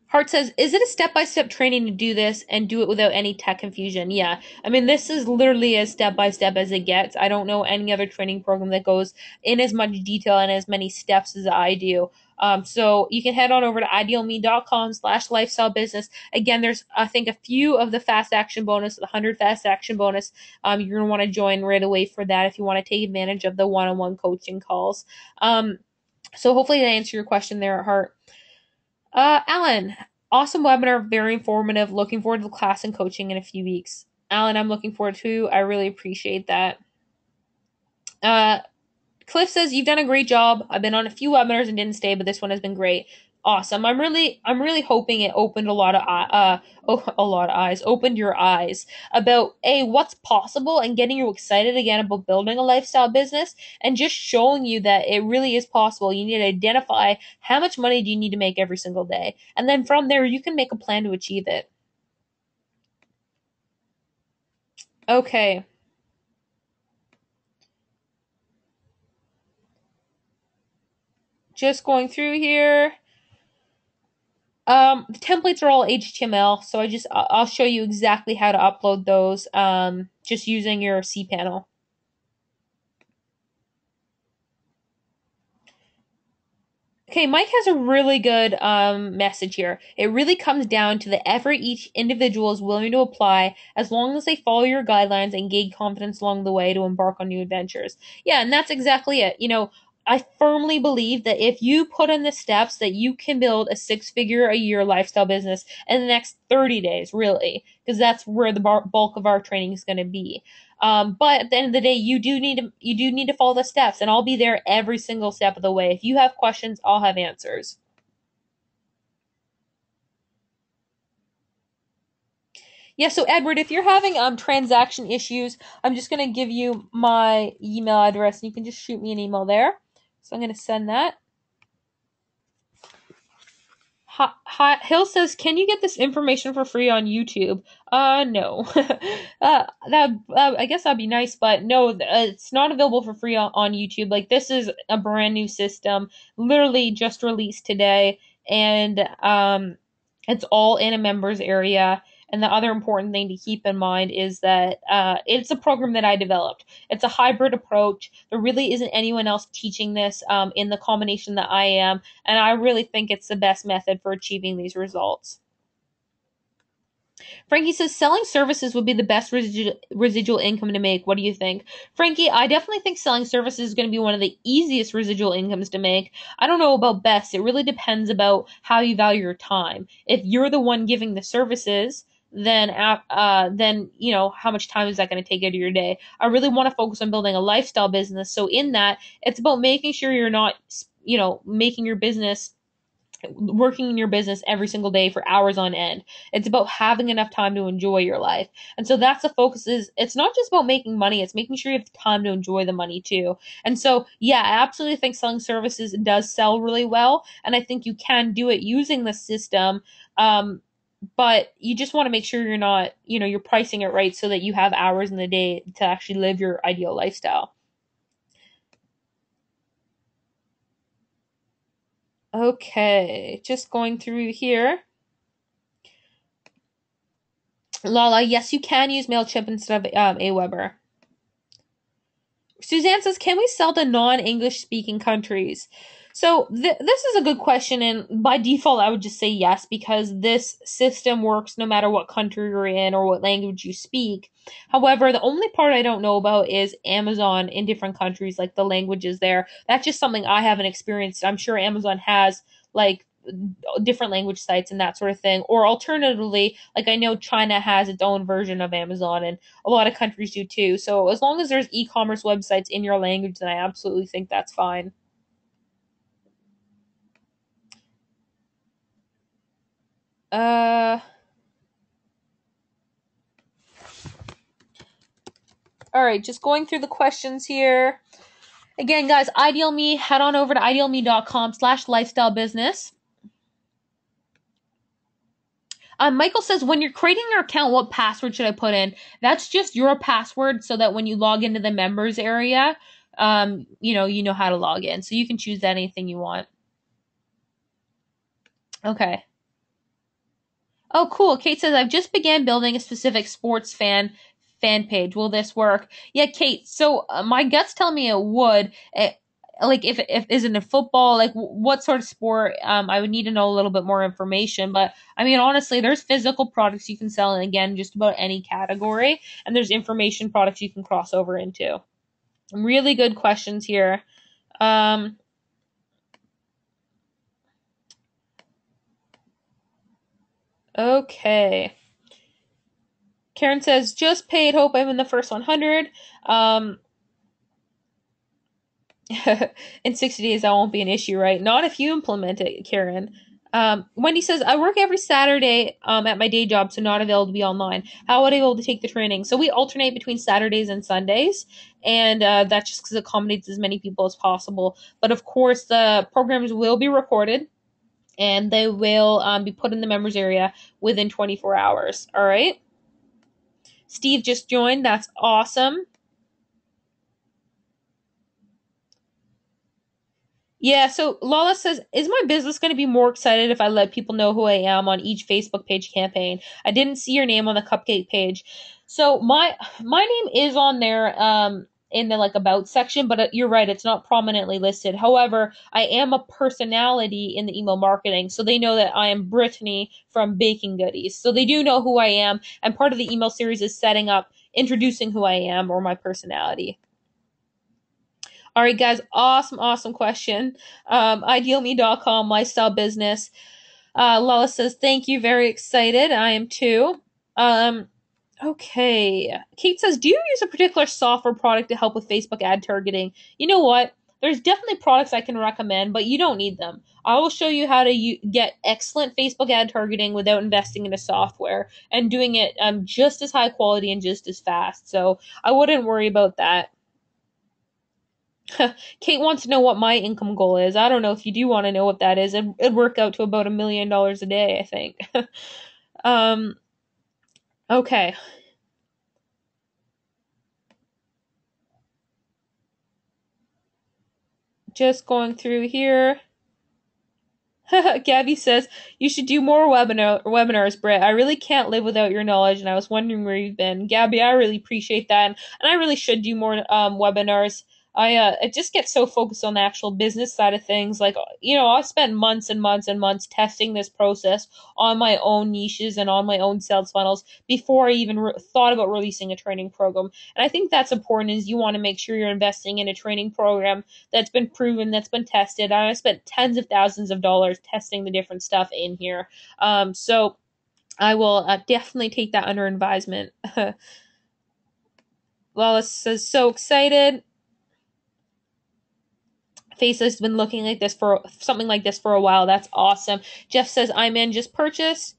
S1: Hart says, is it a step-by-step training to do this and do it without any tech confusion? Yeah. I mean, this is literally as step-by-step as it gets. I don't know any other training program that goes in as much detail and as many steps as I do. So you can head on over to idealme.com/lifestyle business. Again, there's, I think, a few of the fast action bonus, the 100 fast action bonus. You're going to want to join right away for that if you want to take advantage of the one-on-one coaching calls. So hopefully that answered your question there, Hart. Alan, awesome webinar, very informative. Looking forward to the class and coaching in a few weeks. Alan, I'm looking forward to. I really appreciate that. Cliff says you've done a great job. I've been on a few webinars and didn't stay, but this one has been great. Awesome. I'm really hoping it opened a lot of eyes, opened your eyes about what's possible and getting you excited again about building a lifestyle business and just showing you that it really is possible. You need to identify how much money do you need to make every single day, and then from there you can make a plan to achieve it. Okay. Just going through here. The templates are all HTML, so I'll show you exactly how to upload those. Just using your cPanel. Okay, Mike has a really good message here. It really comes down to the effort each individual is willing to apply as long as they follow your guidelines and gain confidence along the way to embark on new adventures. Yeah, and that's exactly it. I firmly believe that if you put in the steps that you can build a six-figure a year lifestyle business in the next 30 days, really, because that's where the bulk of our training is going to be. But at the end of the day, you do need to follow the steps, and I'll be there every single step of the way. If you have questions, I'll have answers. Yeah, so Edward, if you're having transaction issues, I'm just gonna give you my email address, and you can just shoot me an email there. So I'm gonna send that. Hill says, "Can you get this information for free on YouTube?" No. I guess that'd be nice, but no, it's not available for free on YouTube. Like, this is a brand new system, literally just released today, and it's all in a members area. And the other important thing to keep in mind is that it's a program that I developed. It's a hybrid approach. There really isn't anyone else teaching this in the combination that I am, and I really think it's the best method for achieving these results. Frankie says selling services would be the best residual income to make. What do you think? Frankie, I definitely think selling services is going to be one of the easiest residual incomes to make. I don't know about best. It really depends about how you value your time. If you're the one giving the services, then how much time is that going to take out of your day? I really want to focus on building a lifestyle business. So in that, it's about making sure you're not, making your business working in your business every single day for hours on end. It's about having enough time to enjoy your life. And so that's the focus. Is it's not just about making money, it's making sure you have time to enjoy the money too. And so, yeah, I absolutely think selling services does sell really well, and I think you can do it using the system. But you just want to make sure you're not, you're pricing it right so that you have hours in the day to actually live your ideal lifestyle. Okay, just going through here. Lala, yes, you can use MailChimp instead of Aweber. Suzanne says, can we sell to non-English speaking countries? So this is a good question, and by default, I would just say yes, because this system works no matter what country you're in or what language you speak. However, the only part I don't know about is Amazon in different countries, like the languages there. That's just something I haven't experienced. I'm sure Amazon has like different language sites and that sort of thing. Or alternatively, like I know China has its own version of Amazon, and a lot of countries do too. So as long as there's e-commerce websites in your language, then I absolutely think that's fine. Uh, all right, just going through the questions here. Again, guys, Ideal Me, head on over to idealme.com/lifestyle business. Michael says, when you're creating your account, what password should I put in? That's just your password so that when you log into the members area, you know how to log in. So you can choose anything you want. Okay. Oh, cool. Kate says, I've just began building a specific sports fan page. Will this work? Yeah, Kate. So my guts tell me it would. Like if isn't it football, like what sort of sport? I would need to know a little bit more information. But I mean, honestly, there's physical products you can sell in, again, just about any category, and there's information products you can cross over into. Really good questions here. Um, okay. Karen says, just paid. Hope I'm in the first 100. In 60 days, that won't be an issue, right? Not if you implement it, Karen. Wendy says, I work every Saturday at my day job, so not available to be online. How would I be able to take the training? So we alternate between Saturdays and Sundays, and that's just because it accommodates as many people as possible. But of course, the programs will be recorded, and they will be put in the members area within 24 hours. All right? Steve just joined. That's awesome. Yeah, so Lala says, is my business going to be more excited if I let people know who I am on each Facebook page campaign? I didn't see your name on the cupcake page. So my name is on there. in the like about section, but you're right, it's not prominently listed. However, I am a personality in the email marketing, so they know that I am Brittany from Baking Goodies. So they do know who I am, and part of the email series is setting up, introducing who I am or my personality. All right, guys, awesome question. Idealme.com, lifestyle business. Lala says, thank you, very excited. I am too. Okay. Kate says, do you use a particular software product to help with Facebook ad targeting? You know what? There's definitely products I can recommend, but you don't need them. I will show you how to get excellent Facebook ad targeting without investing in a software and doing it just as high quality and just as fast. So I wouldn't worry about that. Kate wants to know what my income goal is. I don't know if you do want to know what that is. It'd work out to about $1 million a day, I think. um, okay. Just going through here. Gabby says, you should do more webinars, Britt. I really can't live without your knowledge, and I was wondering where you've been. Gabby, I really appreciate that, and I really should do more webinars. I just get so focused on the actual business side of things. Like, I spent months and months and months testing this process on my own niches and on my own sales funnels before I even thought about releasing a training program. And I think that's important, is you want to make sure you're investing in a training program that's been proven, that's been tested. I spent tens of thousands of dollars testing the different stuff in here. So I will definitely take that under advisement. Lawless says, so excited. Face has been looking like this for something like this for a while. That's awesome. Jeff says, I'm in, just purchase.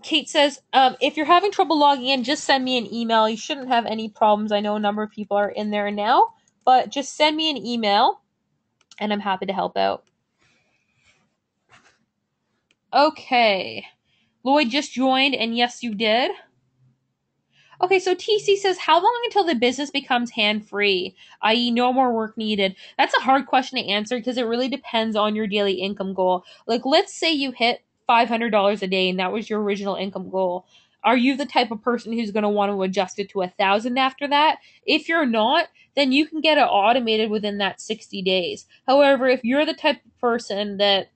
S1: Kate says, if you're having trouble logging in, just send me an email. You shouldn't have any problems. I know a number of people are in there now, but just send me an email and I'm happy to help out. Okay. Lloyd just joined, and yes, you did. Okay, so TC says, how long until the business becomes hand-free, i.e. no more work needed? That's a hard question to answer because it really depends on your daily income goal. Like, let's say you hit $500 a day and that was your original income goal. Are you the type of person who's going to want to adjust it to 1,000 after that? If you're not, then you can get it automated within that 60 days. However, if you're the type of person that,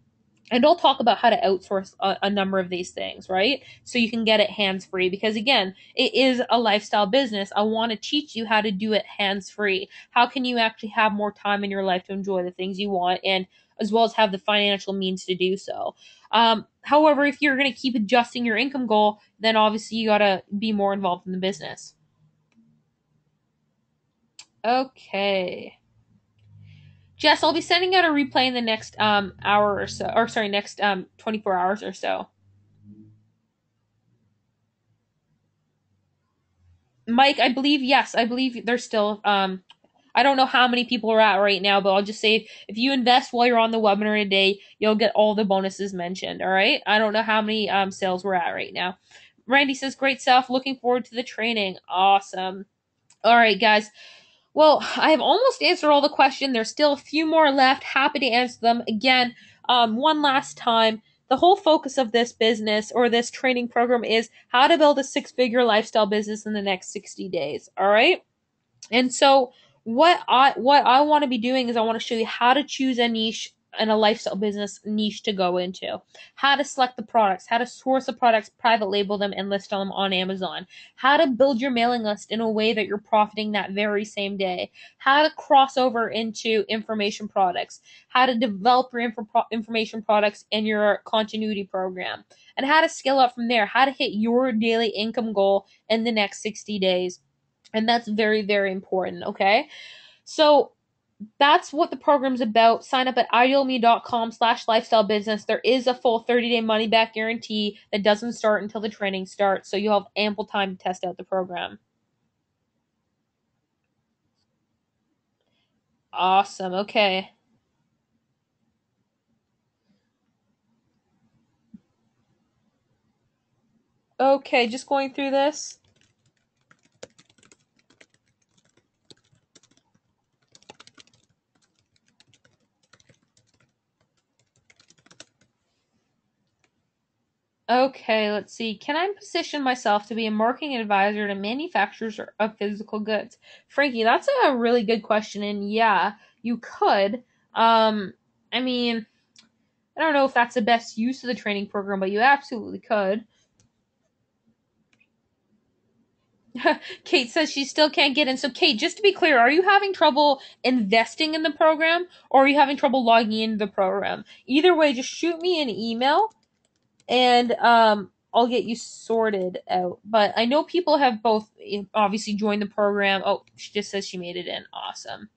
S1: and I'll talk about how to outsource a number of these things, right? So you can get it hands free, because again, it is a lifestyle business. I want to teach you how to do it hands free. How can you actually have more time in your life to enjoy the things you want, and as well as have the financial means to do so. However, if you're going to keep adjusting your income goal, then obviously you got to be more involved in the business. Okay. Jess, I'll be sending out a replay in the next hour or so, or sorry, next 24 hours or so. Mike, I believe, yes, I believe there's still I don't know how many people are at right now, but I'll just say if you invest while you're on the webinar today, you'll get all the bonuses mentioned. All right. I don't know how many sales we're at right now. Randy says, great stuff. Looking forward to the training. Awesome. All right, guys. Well, I have almost answered all the questions. There's still a few more left. Happy to answer them. Again, one last time. The whole focus of this business or this training program is how to build a 6-figure lifestyle business in the next 60 days. All right. And so what I want to be doing is I want to show you how to choose a niche and a lifestyle business niche to go into, how to select the products, how to source the products, private label them, and list them on Amazon, how to build your mailing list in a way that you're profiting that very same day, how to cross over into information products, how to develop your information products in your continuity program, and how to scale up from there, how to hit your daily income goal in the next 60 days. And that's very, very important, okay? So that's what the program's about. Sign up at idealme.com/lifestyle business. There is a full 30-day money back guarantee that doesn't start until the training starts, so you'll have ample time to test out the program. Awesome. Okay. Okay, just going through this. Okay, let's see. Can I position myself to be a marketing advisor to manufacturers of physical goods? Frankie, that's a really good question, and yeah, you could. I mean, I don't know if that's the best use of the training program, but you absolutely could. Kate says she still can't get in. So, Kate, just to be clear, are you having trouble investing in the program or are you having trouble logging into the program? Either way, just shoot me an email and I'll get you sorted out. But I know people have both obviously joined the program. Oh, she just says she made it in. Awesome.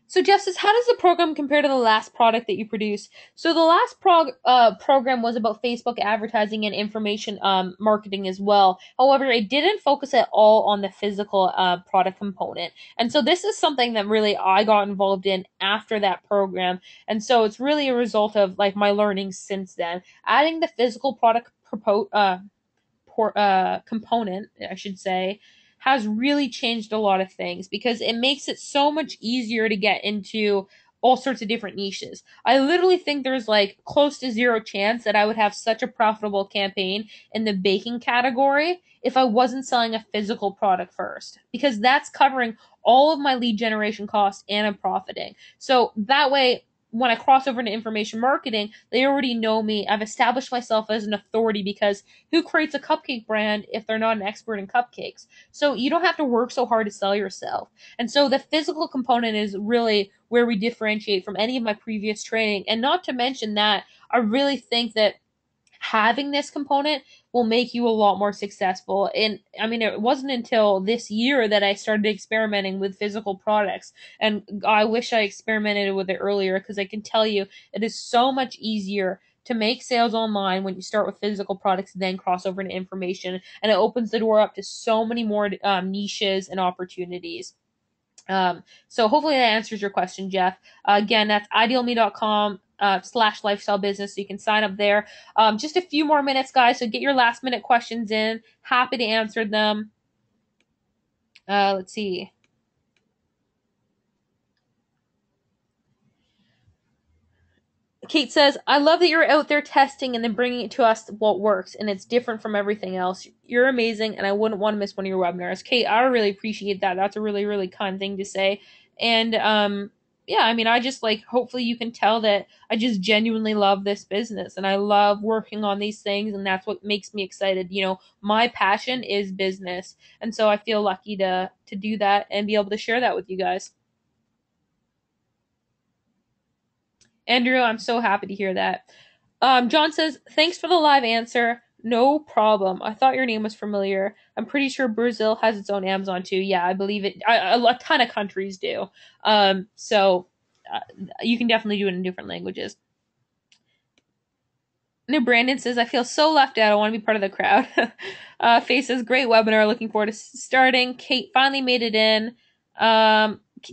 S1: So, Justice, how does the program compare to the last product that you produced? So, the last program was about Facebook advertising and information marketing as well. However, it didn't focus at all on the physical product component. And so, this is something that really I got involved in after that program. And so, it's really a result of like my learnings since then. Adding the physical product component, I should say, has really changed a lot of things because it makes it so much easier to get into all sorts of different niches. I literally think there's like close to zero chance that I would have such a profitable campaign in the baking category if I wasn't selling a physical product first, because that's covering all of my lead generation costs and I'm profiting. So that way, when I cross over into information marketing, they already know me. I've established myself as an authority because who creates a cupcake brand if they're not an expert in cupcakes? So you don't have to work so hard to sell yourself. And so the physical component is really where we differentiate from any of my previous training. And not to mention that I really think that having this component will make you a lot more successful. And I mean, it wasn't until this year that I started experimenting with physical products. And I wish I experimented with it earlier because I can tell you it is so much easier to make sales online when you start with physical products, then cross over into information. And it opens the door up to so many more niches and opportunities. So hopefully that answers your question, Jeff. Again, that's idealme.com / lifestyle business. So you can sign up there. Just a few more minutes, guys. So get your last minute questions in. Happy to answer them. Let's see. Kate says, I love that you're out there testing and then bringing it to us what works and it's different from everything else. You're amazing and I wouldn't want to miss one of your webinars. Kate, I really appreciate that. That's a really, really kind thing to say. And yeah, I mean, I just like, hopefully you can tell that I just genuinely love this business and I love working on these things and that's what makes me excited. You know, my passion is business. And so I feel lucky to do that and be able to share that with you guys. Andrew, I'm so happy to hear that. John says, thanks for the live answer. No problem. I thought your name was familiar. I'm pretty sure Brazil has its own Amazon too. Yeah, I believe it. A ton of countries do. So you can definitely do it in different languages. New Brandon says, I feel so left out. I want to be part of the crowd. Faye says, great webinar. Looking forward to starting. Kate finally made it in.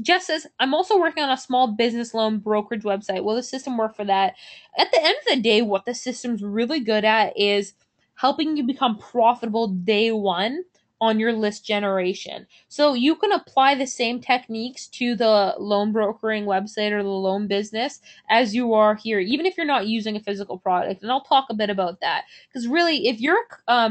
S1: Jeff says, I'm also working on a small business loan brokerage website. Will the system work for that? At the end of the day, what the system's really good at is helping you become profitable day one on your list generation. So you can apply the same techniques to the loan brokering website or the loan business as you are here, even if you're not using a physical product. And I'll talk a bit about that. Because really, if you're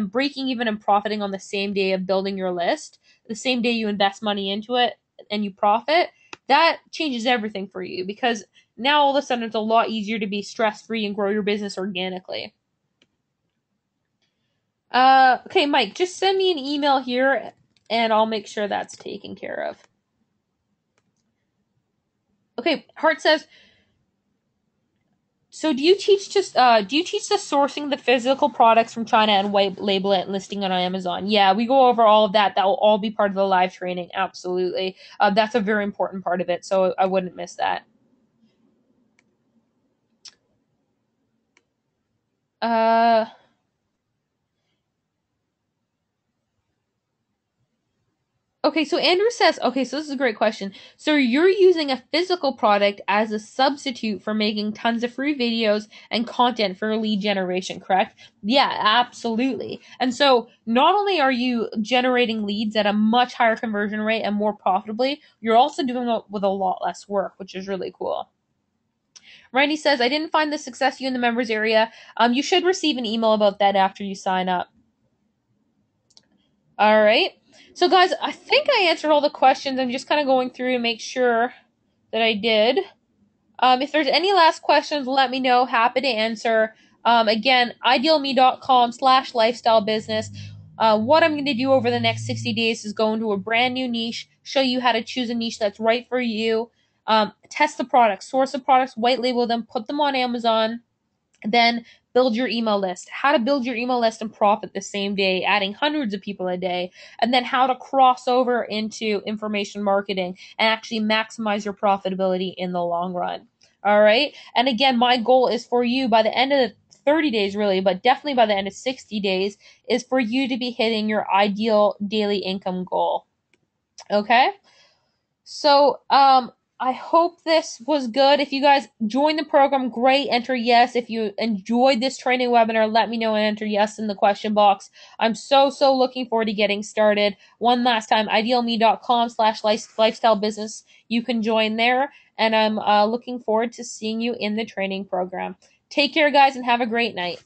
S1: breaking even and profiting on the same day of building your list, the same day you invest money into it, and you profit, that changes everything for you because now all of a sudden it's a lot easier to be stress free and grow your business organically. Okay, Mike, just send me an email here and I'll make sure that's taken care of. Okay, Hart says, so do you teach the sourcing the physical products from China and white label it and listing it on Amazon? Yeah, we go over all of that. That will all be part of the live training. Absolutely. That's a very important part of it. So I wouldn't miss that. Okay, so Andrew says, okay, so this is a great question. So you're using a physical product as a substitute for making tons of free videos and content for lead generation, correct? Yeah, absolutely. And so not only are you generating leads at a much higher conversion rate and more profitably, you're also doing it with a lot less work, which is really cool. Randy says, I didn't find the success view in the members area. You should receive an email about that after you sign up. All right. So, guys, I think I answered all the questions. I'm just kind of going through to make sure that I did. If there's any last questions, let me know. Happy to answer. Again, idealme.com/lifestyle business. What I'm going to do over the next 60 days is go into a brand new niche, show you how to choose a niche that's right for you, test the products, source the products, white label them, put them on Amazon, then build your email list, how to build your email list and profit the same day, adding hundreds of people a day, and then how to cross over into information marketing and actually maximize your profitability in the long run. All right. And again, my goal is for you by the end of the 30 days, really, but definitely by the end of 60 days, is for you to be hitting your ideal daily income goal. Okay. So, I hope this was good. If you guys joined the program, great. Enter yes. If you enjoyed this training webinar, let me know and enter yes in the question box. I'm so looking forward to getting started. One last time, idealme.com/lifestyle business. You can join there, and I'm looking forward to seeing you in the training program. Take care, guys, and have a great night.